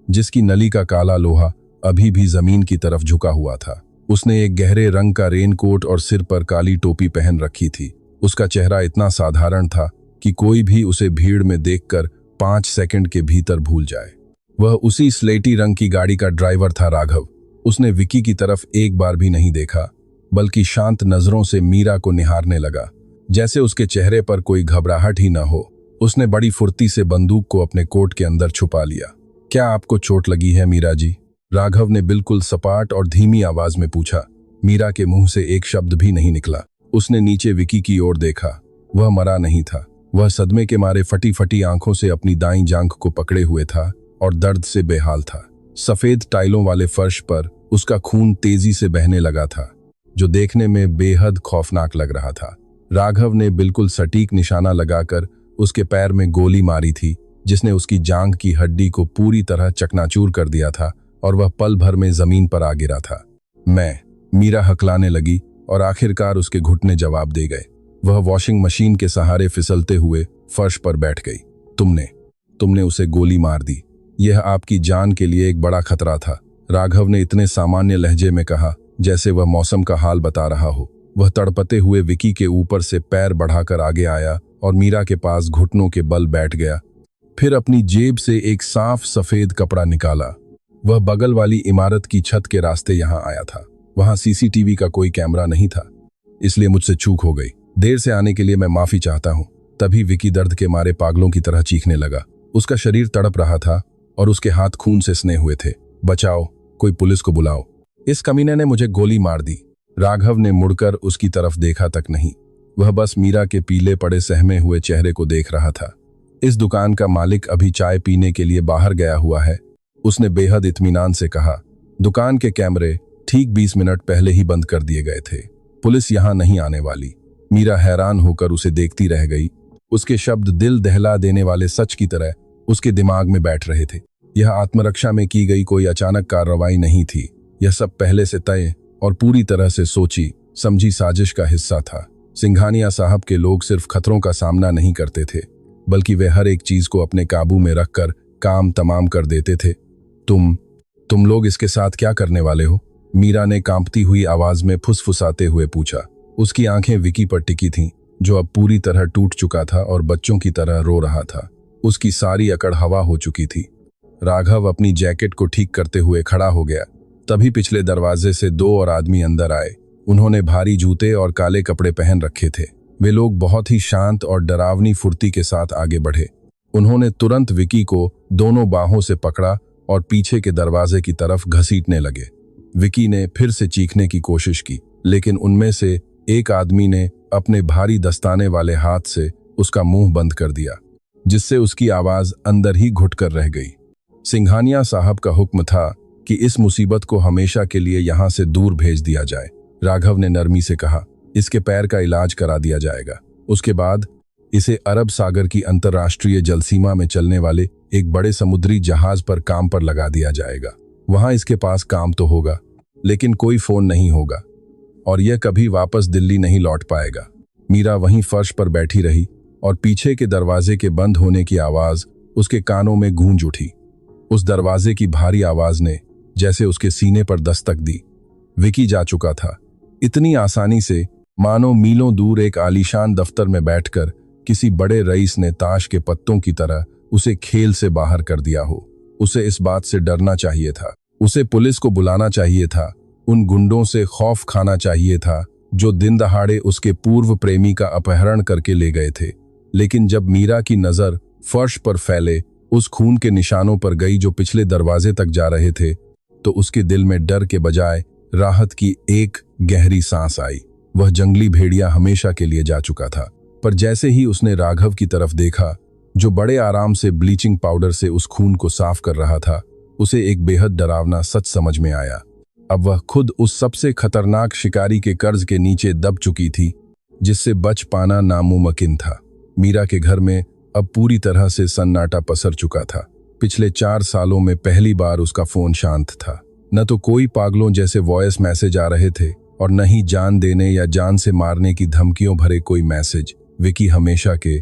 जिसकी नली का काला लोहा अभी भी जमीन की तरफ झुका हुआ था। उसने एक गहरे रंग का रेनकोट और सिर पर काली टोपी पहन रखी थी। उसका चेहरा इतना साधारण था कि कोई भी उसे भीड़ में देखकर 5 सेकंड के भीतर भूल जाए। वह उसी स्लेटी रंग की गाड़ी का ड्राइवर था, राघव। उसने विकी की तरफ एक बार भी नहीं देखा, बल्कि शांत नजरों से मीरा को निहारने लगा, जैसे उसके चेहरे पर कोई घबराहट ही न हो। उसने बड़ी फुर्ती से बंदूक को अपने कोट के अंदर छुपा लिया। क्या आपको चोट लगी है मीरा जी? राघव ने बिल्कुल सपाट और धीमी आवाज में पूछा। मीरा के मुंह से एक शब्द भी नहीं निकला। उसने नीचे विकी की ओर देखा। वह मरा नहीं था। वह सदमे के मारे फटी फटी आंखों से अपनी दाईं जांघ को पकड़े हुए था और दर्द से बेहाल था। सफेद टाइलों वाले फर्श पर उसका खून तेजी से बहने लगा था, जो देखने में बेहद खौफनाक लग रहा था। राघव ने बिल्कुल सटीक निशाना लगाकर उसके पैर में गोली मारी थी, जिसने उसकी जांघ की हड्डी को पूरी तरह चकनाचूर कर दिया था और वह पल भर में जमीन पर आ गिरा था। मीरा हकलाने लगी और आखिरकार उसके घुटने जवाब दे गए। वह वॉशिंग मशीन के सहारे फिसलते हुए फर्श पर बैठ गई। तुमने उसे गोली मार दी। यह आपकी जान के लिए एक बड़ा खतरा था, राघव ने इतने सामान्य लहजे में कहा जैसे वह मौसम का हाल बता रहा हो। वह तड़पते हुए विकी के ऊपर से पैर बढ़ाकर आगे आया और मीरा के पास घुटनों के बल बैठ गया। फिर अपनी जेब से एक साफ सफेद कपड़ा निकाला। वह बगल वाली इमारत की छत के रास्ते यहां आया था। वहां सीसीटीवी का कोई कैमरा नहीं था, इसलिए मुझसे चूक हो गई। देर से आने के लिए मैं माफी चाहता हूं। तभी विकी दर्द के मारे पागलों की तरह चीखने लगा। उसका शरीर तड़प रहा था और उसके हाथ खून से सने हुए थे। बचाओ, कोई पुलिस को बुलाओ, इस कमीने ने मुझे गोली मार दी। राघव ने मुड़कर उसकी तरफ देखा तक नहीं। वह बस मीरा के पीले पड़े सहमे हुए चेहरे को देख रहा था। इस दुकान का मालिक अभी चाय पीने के लिए बाहर गया हुआ है, उसने बेहद इत्मीनान से कहा। दुकान के कैमरे ठीक 20 मिनट पहले ही बंद कर दिए गए थे। पुलिस यहां नहीं आने वाली। मीरा हैरान होकर उसे देखती रह गई। उसके शब्द दिल दहला देने वाले सच की तरह उसके दिमाग में बैठ रहे थे। यह आत्मरक्षा में की गई कोई अचानक कार्रवाई नहीं थी। यह सब पहले से तय और पूरी तरह से सोची समझी साजिश का हिस्सा था। सिंघानिया साहब के लोग सिर्फ खतरों का सामना नहीं करते थे, बल्कि वे हर एक चीज को अपने काबू में रखकर काम तमाम कर देते थे। तुम लोग इसके साथ क्या करने वाले हो? मीरा ने कांपती हुई आवाज में फुसफुसाते हुए पूछा। उसकी आंखें विकी पर टिकी थीं, जो अब पूरी तरह टूट चुका था और बच्चों की तरह रो रहा था। उसकी सारी अकड़ हवा हो चुकी थी। राघव अपनी जैकेट को ठीक करते हुए खड़ा हो गया। तभी पिछले दरवाजे से 2 और आदमी अंदर आए। उन्होंने भारी जूते और काले कपड़े पहन रखे थे। वे लोग बहुत ही शांत और डरावनी फुर्ती के साथ आगे बढ़े। उन्होंने तुरंत विकी को दोनों बाहों से पकड़ा और पीछे के दरवाजे की तरफ घसीटने लगे। विकी ने फिर से चीखने की कोशिश की, लेकिन उनमें से एक आदमी ने अपने भारी दस्ताने वाले हाथ से उसका मुंह बंद कर दिया, जिससे उसकी आवाज अंदर ही घुट कर रह गई। सिंघानिया साहब का हुक्म था कि इस मुसीबत को हमेशा के लिए यहां से दूर भेज दिया जाए। राघव ने नरमी से कहा, इसके पैर का इलाज करा दिया जाएगा। उसके बाद इसे अरब सागर की अंतर्राष्ट्रीय जलसीमा में चलने वाले एक बड़े समुद्री जहाज पर काम पर लगा दिया जाएगा। वहां इसके पास काम तो होगा, लेकिन कोई फोन नहीं होगा और यह कभी वापस दिल्ली नहीं लौट पाएगा। मीरा वहीं फर्श पर बैठी रही और पीछे के दरवाजे के बंद होने की आवाज उसके कानों में गूंज उठी। उस दरवाजे की भारी आवाज ने जैसे उसके सीने पर दस्तक दी। विकी जा चुका था, इतनी आसानी से मानो मीलों दूर एक आलीशान दफ्तर में बैठकर किसी बड़े रईस ने ताश के पत्तों की तरह उसे खेल से बाहर कर दिया हो। उसे इस बात से डरना चाहिए था, उसे पुलिस को बुलाना चाहिए था, उन गुंडों से खौफ खाना चाहिए था जो दिन दहाड़े उसके पूर्व प्रेमी का अपहरण करके ले गए थे। लेकिन जब मीरा की नजर फर्श पर फैले उस खून के निशानों पर गई जो पिछले दरवाजे तक जा रहे थे, तो उसके दिल में डर के बजाय राहत की एक गहरी सांस आई। वह जंगली भेड़िया हमेशा के लिए जा चुका था, पर जैसे ही उसने राघव की तरफ देखा जो बड़े आराम से ब्लीचिंग पाउडर से उस खून को साफ कर रहा था, उसे एक बेहद डरावना सच समझ में आया। अब वह खुद उस सबसे खतरनाक शिकारी के कर्ज के नीचे दब चुकी थी जिससे बच पाना नामुमकिन था। मीरा के घर में अब पूरी तरह से सन्नाटा पसर चुका था। पिछले 4 सालों में पहली बार उसका फोन शांत था। न तो कोई पागलों जैसे वॉइस मैसेज आ रहे थे और न ही जान देने या जान से मारने की धमकियों भरे कोई मैसेज। विकी हमेशा के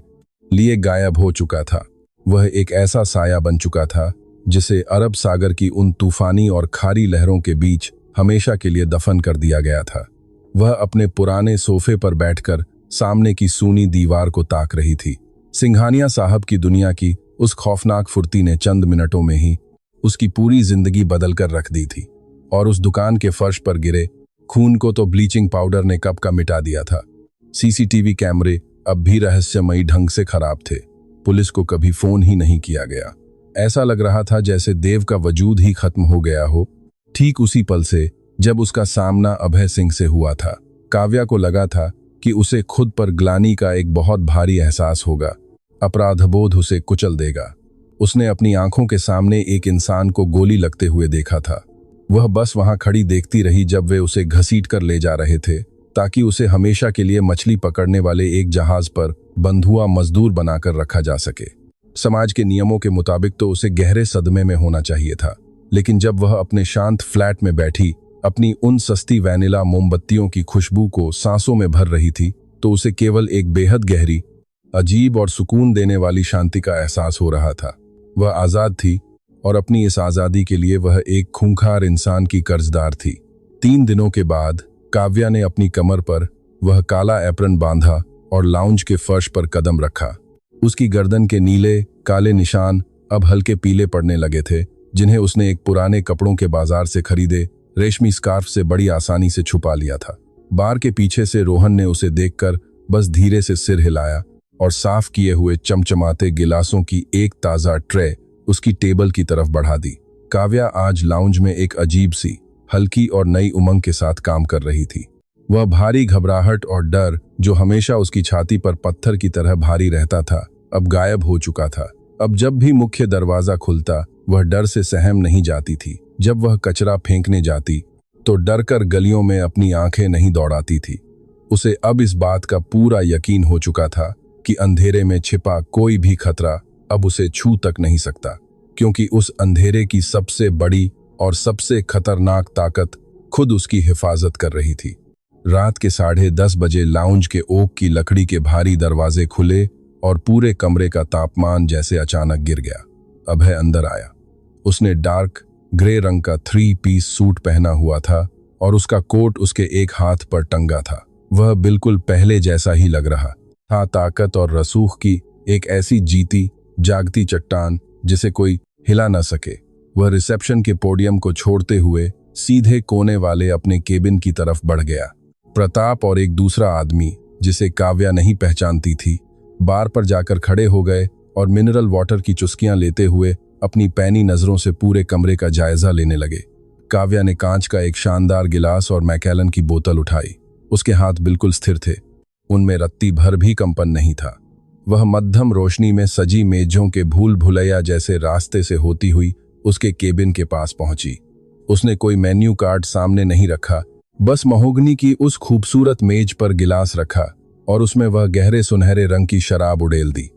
लिए गायब हो चुका था। वह एक ऐसा साया बन चुका था जिसे अरब सागर की उन तूफानी और खारी लहरों के बीच हमेशा के लिए दफन कर दिया गया था। वह अपने पुराने सोफे पर बैठकर सामने की सूनी दीवार को ताक रही थी। सिंघानिया साहब की दुनिया की उस खौफनाक फुर्ती ने चंद मिनटों में ही उसकी पूरी जिंदगी बदल कर रख दी थी, और उस दुकान के फर्श पर गिरे खून को तो ब्लीचिंग पाउडर ने कब का मिटा दिया था। सीसीटीवी कैमरे अब भी रहस्यमयी ढंग से खराब थे। पुलिस को कभी फोन ही नहीं किया गया। ऐसा लग रहा था जैसे देव का वजूद ही खत्म हो गया हो। ठीक उसी पल से जब उसका सामना अभय सिंह से हुआ था, काव्या को लगा था कि उसे खुद पर ग्लानि का एक बहुत भारी एहसास होगा। अपराधबोध उसे कुचल देगा। उसने अपनी आंखों के सामने एक इंसान को गोली लगते हुए देखा था। वह बस वहां खड़ी देखती रही जब वे उसे घसीट कर ले जा रहे थे, ताकि उसे हमेशा के लिए मछली पकड़ने वाले एक जहाज पर बंधुआ मजदूर बनाकर रखा जा सके। समाज के नियमों के मुताबिक तो उसे गहरे सदमे में होना चाहिए था, लेकिन जब वह अपने शांत फ्लैट में बैठी अपनी उन सस्ती वैनिला मोमबत्तियों की खुशबू को सांसों में भर रही थी, तो उसे केवल एक बेहद गहरी, अजीब और सुकून देने वाली शांति का एहसास हो रहा था। वह आजाद थी और अपनी इस आजादी के लिए वह एक खूंखार इंसान की कर्जदार थी। 3 दिनों के बाद काव्या ने अपनी कमर पर वह काला एप्रन बांधा और लाउंज के फर्श पर कदम रखा। उसकी गर्दन के नीले काले निशान अब हल्के पीले पड़ने लगे थे, जिन्हें उसने एक पुराने कपड़ों के बाजार से खरीदे रेशमी स्कार्फ से बड़ी आसानी से छुपा लिया था। बार के पीछे से रोहन ने उसे देखकर बस धीरे से सिर हिलाया और साफ किए हुए चमचमाते गिलासों की एक ताज़ा ट्रे उसकी टेबल की तरफ बढ़ा दी। काव्या आज लाउंज में एक अजीब सी, हल्की और नई उमंग के साथ काम कर रही थी। वह भारी घबराहट और डर जो हमेशा उसकी छाती पर पत्थर की तरह भारी रहता था, अब गायब हो चुका था। अब जब भी मुख्य दरवाजा खुलता, वह डर से सहम नहीं जाती थी। जब वह कचरा फेंकने जाती तो डरकर गलियों में अपनी आंखें नहीं दौड़ाती थी। उसे अब इस बात का पूरा यकीन हो चुका था कि अंधेरे में छिपा कोई भी खतरा अब उसे छू तक नहीं सकता, क्योंकि उस अंधेरे की सबसे बड़ी और सबसे खतरनाक ताकत खुद उसकी हिफाजत कर रही थी। रात के 10:30 बजे लाउंज के ओक की लकड़ी के भारी दरवाजे खुले और पूरे कमरे का तापमान जैसे अचानक गिर गया। अभय अंदर आया। उसने डार्क ग्रे रंग का 3 पीस सूट पहना हुआ था और उसका कोट उसके एक हाथ पर टंगा था। वह बिल्कुल पहले जैसा ही लग रहा था, ताकत और रसूख की एक ऐसी जीती जागती चट्टान जिसे कोई हिला न सके। वह रिसेप्शन के पोडियम को छोड़ते हुए सीधे कोने वाले अपने केबिन की तरफ बढ़ गया। प्रताप और एक दूसरा आदमी जिसे काव्या नहीं पहचानती थी, बार पर जाकर खड़े हो गए और मिनरल वाटर की चुस्कियां लेते हुए अपनी पैनी नजरों से पूरे कमरे का जायजा लेने लगे। काव्या ने कांच का एक शानदार गिलास और मैकेलन की बोतल उठाई। उसके हाथ बिल्कुल स्थिर थे, उनमें रत्ती भर भी कंपन नहीं था। वह मध्यम रोशनी में सजी मेजों के भूल भुलैया जैसे रास्ते से होती हुई उसके केबिन के पास पहुंची। उसने कोई मेन्यू कार्ड सामने नहीं रखा, बस महोगनी की उस खूबसूरत मेज पर गिलास रखा और उसमें वह गहरे सुनहरे रंग की शराब उड़ेल दी।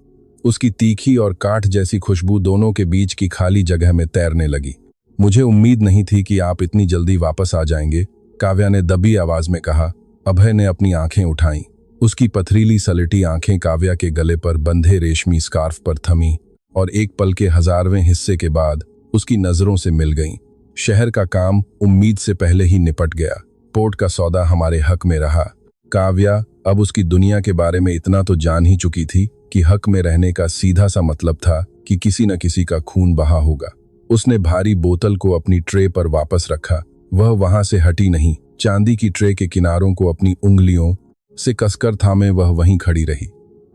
उसकी तीखी और काठ जैसी खुशबू दोनों के बीच की खाली जगह में तैरने लगी। मुझे उम्मीद नहीं थी कि आप इतनी जल्दी वापस आ जाएंगे, काव्या ने दबी आवाज में कहा। अभय ने अपनी आंखें उठाईं। उसकी पथरीली सलटी आंखें काव्या के गले पर बंधे रेशमी स्कार्फ पर थमी और एक पल के 1000वें हिस्से के बाद उसकी नजरों से मिल गईं। शहर का काम उम्मीद से पहले ही निपट गया। पोर्ट का सौदा हमारे हक में रहा। काव्या अब उसकी दुनिया के बारे में इतना तो जान ही चुकी थी कि हक में रहने का सीधा सा मतलब था कि किसी न किसी का खून बहा होगा। उसने भारी बोतल को अपनी ट्रे पर वापस रखा। वह वहां से हटी नहीं। चांदी की ट्रे के किनारों को अपनी उंगलियों से कसकर थामे वह वहीं खड़ी रही।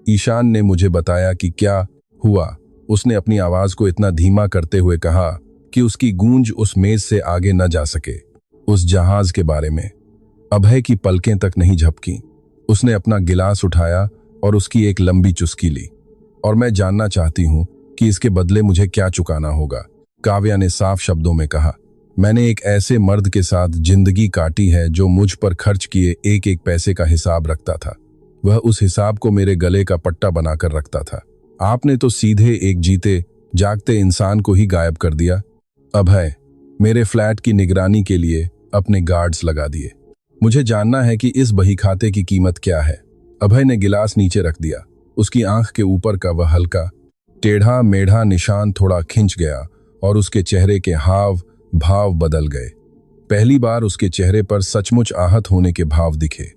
ईशान ने मुझे बताया कि क्या हुआ। उसने अपनी आवाज को इतना धीमा करते हुए कहा कि उसकी गूंज उस मेज से आगे न जा सके। उस जहाज के बारे में। अभय की पलकें तक नहीं झपकी। उसने अपना गिलास उठाया और उसकी एक लंबी चुस्की ली। और मैं जानना चाहती हूं कि इसके बदले मुझे क्या चुकाना होगा, काव्या ने साफ शब्दों में कहा। मैंने एक ऐसे मर्द के साथ जिंदगी काटी है जो मुझ पर खर्च किए एक एक पैसे का हिसाब रखता था। वह उस हिसाब को मेरे गले का पट्टा बनाकर रखता था। आपने तो सीधे एक जीते जागते इंसान को ही गायब कर दिया। अभय, मेरे फ्लैट की निगरानी के लिए अपने गार्ड्स लगा दिए। मुझे जानना है कि इस बहीखाते की कीमत क्या है। अभय ने गिलास नीचे रख दिया। उसकी आंख के ऊपर का वह हल्का टेढ़ा मेढ़ा निशान थोड़ा खिंच गया और उसके चेहरे के हाव भाव बदल गए। पहली बार उसके चेहरे पर सचमुच आहत होने के भाव दिखे।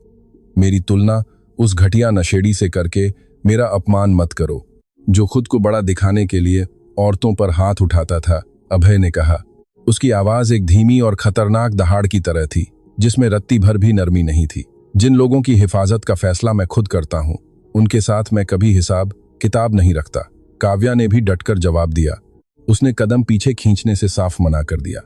मेरी तुलना उस घटिया नशेड़ी से करके मेरा अपमान मत करो, जो खुद को बड़ा दिखाने के लिए औरतों पर हाथ उठाता था, अभय ने कहा। उसकी आवाज एक धीमी और खतरनाक दहाड़ की तरह थी, जिसमें रत्ती भर भी नरमी नहीं थी। जिन लोगों की हिफाजत का फैसला मैं खुद करता हूं, उनके साथ मैं कभी हिसाब किताब नहीं रखता, काव्या ने भी डटकर जवाब दिया। उसने कदम पीछे खींचने से साफ मना कर दिया।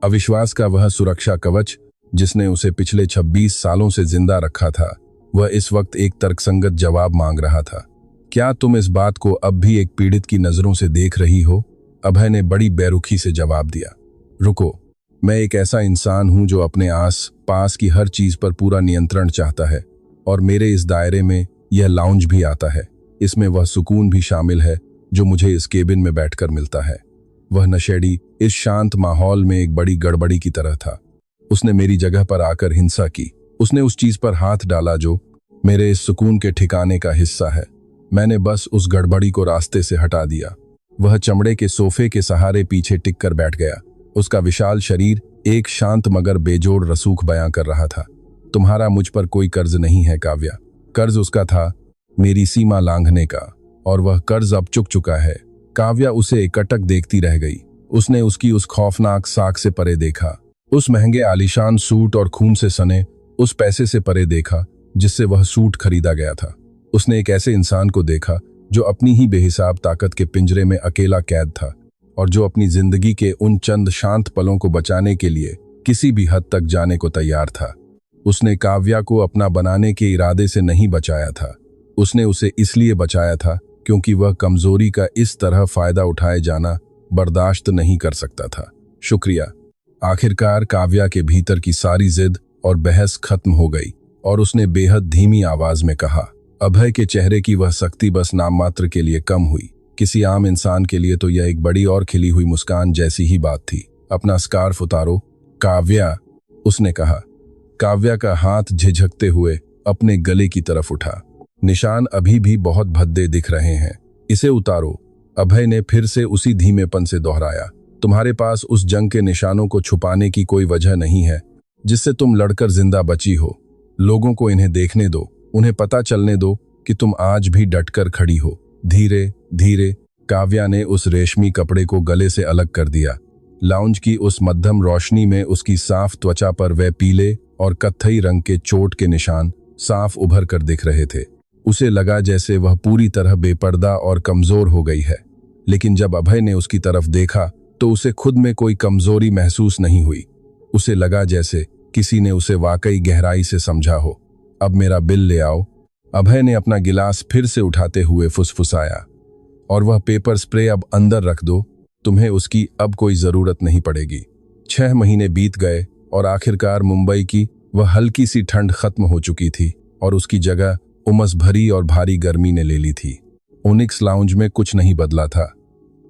अविश्वास का वह सुरक्षा कवच जिसने उसे पिछले 26 सालों से जिंदा रखा था, वह इस वक्त एक तर्कसंगत जवाब मांग रहा था। क्या तुम इस बात को अब भी एक पीड़ित की नजरों से देख रही हो? अभय ने बड़ी बेरुखी से जवाब दिया। रुको, मैं एक ऐसा इंसान हूं जो अपने आस पास की हर चीज पर पूरा नियंत्रण चाहता है, और मेरे इस दायरे में यह लाउंज भी आता है। इसमें वह सुकून भी शामिल है जो मुझे इस केबिन में बैठकर मिलता है। वह नशेड़ी इस शांत माहौल में एक बड़ी गड़बड़ी की तरह था। उसने मेरी जगह पर आकर हिंसा की। उसने उस चीज पर हाथ डाला जो मेरे इस सुकून के ठिकाने का हिस्सा है। मैंने बस उस गड़बड़ी को रास्ते से हटा दिया। वह चमड़े के सोफे के सहारे पीछे टिक कर बैठ गया। उसका विशाल शरीर एक शांत मगर बेजोड़ रसूख बयां कर रहा था। तुम्हारा मुझ पर कोई कर्ज नहीं है काव्या। कर्ज उसका था मेरी सीमा लांघने का, और वह कर्ज अब चुक चुका है। काव्या उसे एकटक देखती रह गई। उसने उसकी उस खौफनाक साख से परे देखा, उस महंगे आलीशान सूट और खून से सने उस पैसे से परे देखा जिससे वह सूट खरीदा गया था। उसने एक ऐसे इंसान को देखा जो अपनी ही बेहिसाब ताकत के पिंजरे में अकेला कैद था, और जो अपनी जिंदगी के उन चंद शांत पलों को बचाने के लिए किसी भी हद तक जाने को तैयार था। उसने काव्या को अपना बनाने के इरादे से नहीं बचाया था। उसने उसे इसलिए बचाया था क्योंकि वह कमजोरी का इस तरह फायदा उठाए जाना बर्दाश्त नहीं कर सकता था। शुक्रिया। आखिरकार काव्या के भीतर की सारी जिद और बहस खत्म हो गई और उसने बेहद धीमी आवाज में कहा। अभय के चेहरे की वह सख्ती बस नाम मात्र के लिए कम हुई। किसी आम इंसान के लिए तो यह एक बड़ी और खिली हुई मुस्कान जैसी ही बात थी। अपना स्कार्फ उतारो काव्या, उसने कहा। काव्या का हाथ झिझकते हुए अपने गले की तरफ उठा। निशान अभी भी बहुत भद्दे दिख रहे हैं, इसे उतारो, अभय ने फिर से उसी धीमेपन से दोहराया। तुम्हारे पास उस जंग के निशानों को छुपाने की कोई वजह नहीं है जिससे तुम लड़कर जिंदा बची हो। लोगों को इन्हें देखने दो, उन्हें पता चलने दो कि तुम आज भी डटकर खड़ी हो। धीरे धीरे काव्या ने उस रेशमी कपड़े को गले से अलग कर दिया। लाउंज की उस मध्यम रोशनी में उसकी साफ त्वचा पर वह पीले और कत्थई रंग के चोट के निशान साफ उभर कर दिख रहे थे। उसे लगा जैसे वह पूरी तरह बेपर्दा और कमजोर हो गई है। लेकिन जब अभय ने उसकी तरफ देखा तो उसे खुद में कोई कमजोरी महसूस नहीं हुई। उसे लगा जैसे किसी ने उसे वाकई गहराई से समझा हो। अब मेरा बिल ले आओ, अभय ने अपना गिलास फिर से उठाते हुए फुसफुसाया। और वह पेपर स्प्रे अब अंदर रख दो, तुम्हें उसकी अब कोई जरूरत नहीं पड़ेगी। 6 महीने बीत गए और आखिरकार मुंबई की वह हल्की सी ठंड खत्म हो चुकी थी और उसकी जगह उमस भरी और भारी गर्मी ने ले ली थी। ओनिक्स लाउंज में कुछ नहीं बदला था।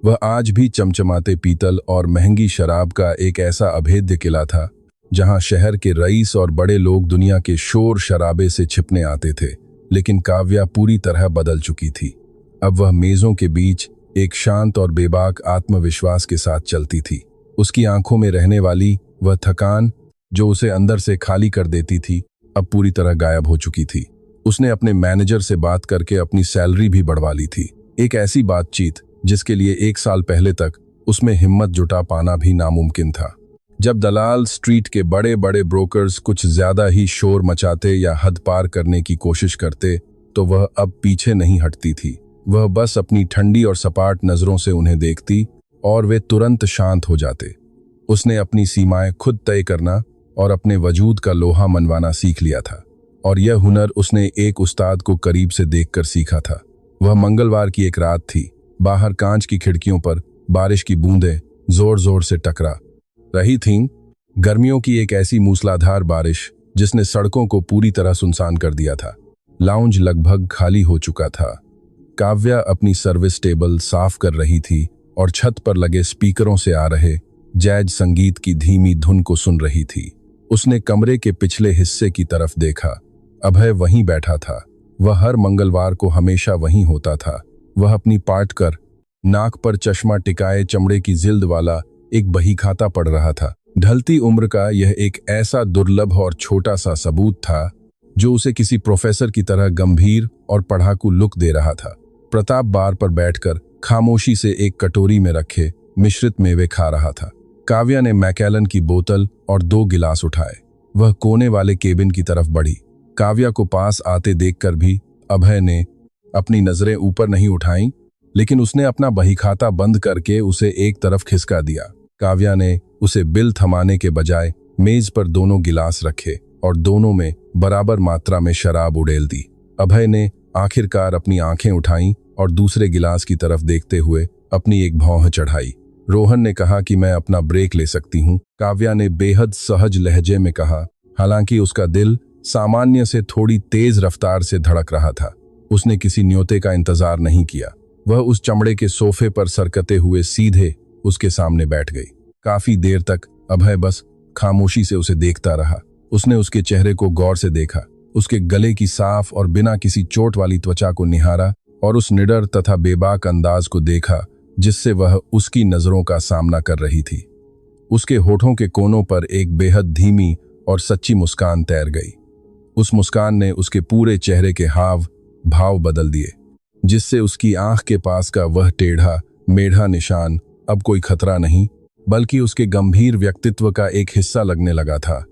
वह आज भी चमचमाते पीतल और महंगी शराब का एक ऐसा अभेद्य किला था जहां शहर के रईस और बड़े लोग दुनिया के शोर शराबे से छिपने आते थे। लेकिन काव्या पूरी तरह बदल चुकी थी। अब वह मेजों के बीच एक शांत और बेबाक आत्मविश्वास के साथ चलती थी। उसकी आंखों में रहने वाली वह थकान जो उसे अंदर से खाली कर देती थी, अब पूरी तरह गायब हो चुकी थी। उसने अपने मैनेजर से बात करके अपनी सैलरी भी बढ़वा ली थी। एक ऐसी बातचीत जिसके लिए 1 साल पहले तक उसमें हिम्मत जुटा पाना भी नामुमकिन था। जब दलाल स्ट्रीट के बड़े बड़े ब्रोकर्स कुछ ज्यादा ही शोर मचाते या हद पार करने की कोशिश करते तो वह अब पीछे नहीं हटती थी। वह बस अपनी ठंडी और सपाट नजरों से उन्हें देखती और वे तुरंत शांत हो जाते। उसने अपनी सीमाएं खुद तय करना और अपने वजूद का लोहा मनवाना सीख लिया था, और यह हुनर उसने एक उस्ताद को करीब से देखकर सीखा था। वह मंगलवार की एक रात थी। बाहर कांच की खिड़कियों पर बारिश की बूंदें जोर जोर से टकरा रही थीं। गर्मियों की एक ऐसी मूसलाधार बारिश जिसने सड़कों को पूरी तरह सुनसान कर दिया था। लाउंज लगभग खाली हो चुका था। काव्या अपनी सर्विस टेबल साफ कर रही थी और छत पर लगे स्पीकरों से आ रहे जैज संगीत की धीमी धुन को सुन रही थी। उसने कमरे के पिछले हिस्से की तरफ देखा। अभय वहीं बैठा था। वह हर मंगलवार को हमेशा वहीं होता था। वह अपनी पाट कर नाक पर चश्मा टिकाए चमड़े की जिल्द वाला एक बही खाता पढ़ रहा था। ढलती उम्र का यह एक ऐसा दुर्लभ और छोटा सा सबूत था जो उसे किसी प्रोफेसर की तरह गंभीर और पढ़ाकू लुक दे रहा था। प्रताप बार पर बैठकर खामोशी से एक कटोरी में रखे मिश्रित मेवे खा रहा था। काव्या ने मैकेलन की बोतल और 2 गिलास उठाए। वह कोने वाले केबिन की तरफ बढ़ी। काव्या को पास आते देखकर भी अभय ने अपनी नजरें ऊपर नहीं उठाईं, लेकिन उसने अपना बहीखाता बंद करके उसे एक तरफ खिसका दिया। काव्या ने उसे बिल थमाने के बजाय मेज पर दोनों गिलास रखे और दोनों में बराबर मात्रा में शराब उड़ेल दी। अभय ने आखिरकार अपनी आंखें उठाईं और दूसरे गिलास की तरफ देखते हुए अपनी एक भौं चढ़ाई। रोहन ने कहा कि मैं अपना ब्रेक ले सकती हूँ, काव्या ने बेहद सहज लहजे में कहा, हालांकि उसका दिल सामान्य से थोड़ी तेज रफ्तार से धड़क रहा था। उसने किसी न्योते का इंतजार नहीं किया। वह उस चमड़े के सोफे पर सरकते हुए सीधे उसके सामने बैठ गई। काफी देर तक अभय बस खामोशी से उसे देखता रहा। उसने उसके चेहरे को गौर से देखा, उसके गले की साफ और बिना किसी चोट वाली त्वचा को निहारा और उस निडर तथा बेबाक अंदाज को देखा जिससे वह उसकी नजरों का सामना कर रही थी। उसके होठों के कोनों पर एक बेहद धीमी और सच्ची मुस्कान तैर गई। उस मुस्कान ने उसके पूरे चेहरे के हाव भाव बदल दिए, जिससे उसकी आंख के पास का वह टेढ़ा मेढ़ा निशान अब कोई खतरा नहीं बल्कि उसके गंभीर व्यक्तित्व का एक हिस्सा लगने लगा था।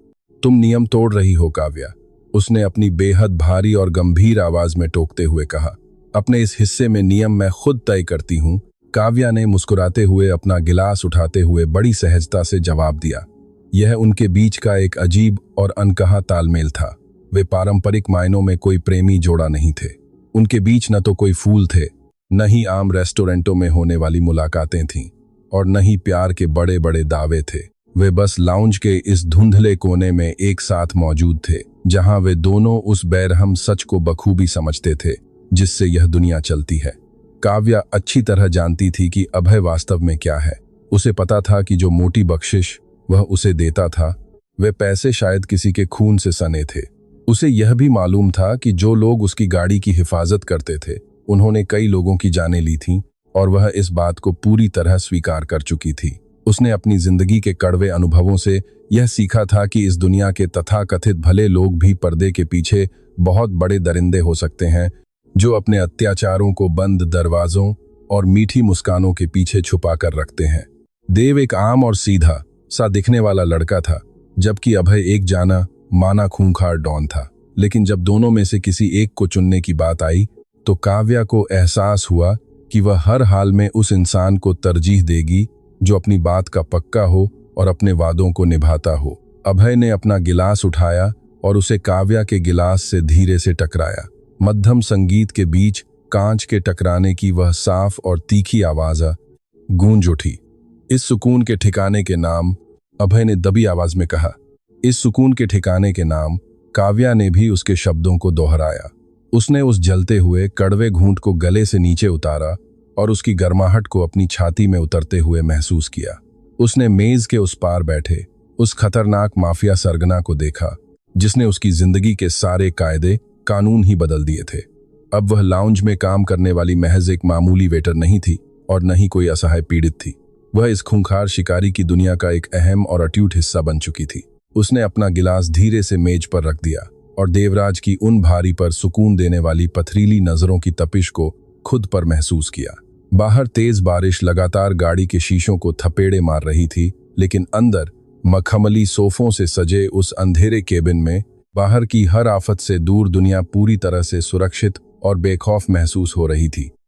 तुम नियम तोड़ रही हो काव्या, उसने अपनी बेहद भारी और गंभीर आवाज में टोकते हुए कहा। अपने इस हिस्से में नियम मैं खुद तय करती हूँ, काव्या ने मुस्कुराते हुए अपना गिलास उठाते हुए बड़ी सहजता से जवाब दिया। यह उनके बीच का एक अजीब और अनकहा तालमेल था। वे पारंपरिक मायनों में कोई प्रेमी जोड़ा नहीं थे। उनके बीच न तो कोई फूल थे, न ही आम रेस्टोरेंटों में होने वाली मुलाकातें थीं, और न ही प्यार के बड़े बड़े दावे थे। वे बस लाउंज के इस धुंधले कोने में एक साथ मौजूद थे, जहां वे दोनों उस बेरहम सच को बखूबी समझते थे जिससे यह दुनिया चलती है। काव्या अच्छी तरह जानती थी कि अभय वास्तव में क्या है। उसे पता था कि जो मोटी बख्शिश वह उसे देता था, वे पैसे शायद किसी के खून से सने थे। उसे यह भी मालूम था कि जो लोग उसकी गाड़ी की हिफाजत करते थे, उन्होंने कई लोगों की जानें ली थीं, और वह इस बात को पूरी तरह स्वीकार कर चुकी थी। उसने अपनी जिंदगी के कड़वे अनुभवों से यह सीखा था कि इस दुनिया के तथाकथित भले लोग भी पर्दे के पीछे बहुत बड़े दरिंदे हो सकते हैं, जो अपने अत्याचारों को बंद दरवाजों और मीठी मुस्कानों के पीछे छुपा कर रखते हैं। देव एक आम और सीधा सा दिखने वाला लड़का था, जबकि अभय एक जाना माना खूंखार डॉन था। लेकिन जब दोनों में से किसी एक को चुनने की बात आई तो काव्या को एहसास हुआ कि वह हर हाल में उस इंसान को तरजीह देगी जो अपनी बात का पक्का हो और अपने वादों को निभाता हो। अभय ने अपना गिलास उठाया और उसे काव्या के गिलास से धीरे से टकराया। मध्यम संगीत के बीच कांच के टकराने की वह साफ और तीखी आवाज गूंज उठी। इस सुकून के ठिकाने के नाम, अभय ने दबी आवाज में कहा। इस सुकून के ठिकाने के नाम। काव्या ने भी उसके शब्दों को दोहराया। उसने उस जलते हुए कड़वे घूंट को गले से नीचे उतारा और उसकी गर्माहट को अपनी छाती में उतरते हुए महसूस किया। उसने मेज के उस पार बैठे उस खतरनाक माफिया सरगना को देखा जिसने उसकी जिंदगी के सारे कायदे कानून ही बदल दिए थे। अब वह लाउंज में काम करने वाली महज एक मामूली वेटर नहीं थी और न ही कोई असहाय पीड़ित थी। वह इस खूंखार शिकारी की दुनिया का एक अहम और अटूट हिस्सा बन चुकी थी। उसने अपना गिलास धीरे से मेज पर रख दिया और देवराज की उन भारी पर सुकून देने वाली पथरीली नजरों की तपिश को खुद पर महसूस किया। बाहर तेज बारिश लगातार गाड़ी के शीशों को थपेड़े मार रही थी, लेकिन अंदर मखमली सोफों से सजे उस अंधेरे केबिन में बाहर की हर आफत से दूर दुनिया पूरी तरह से सुरक्षित और बेखौफ महसूस हो रही थी।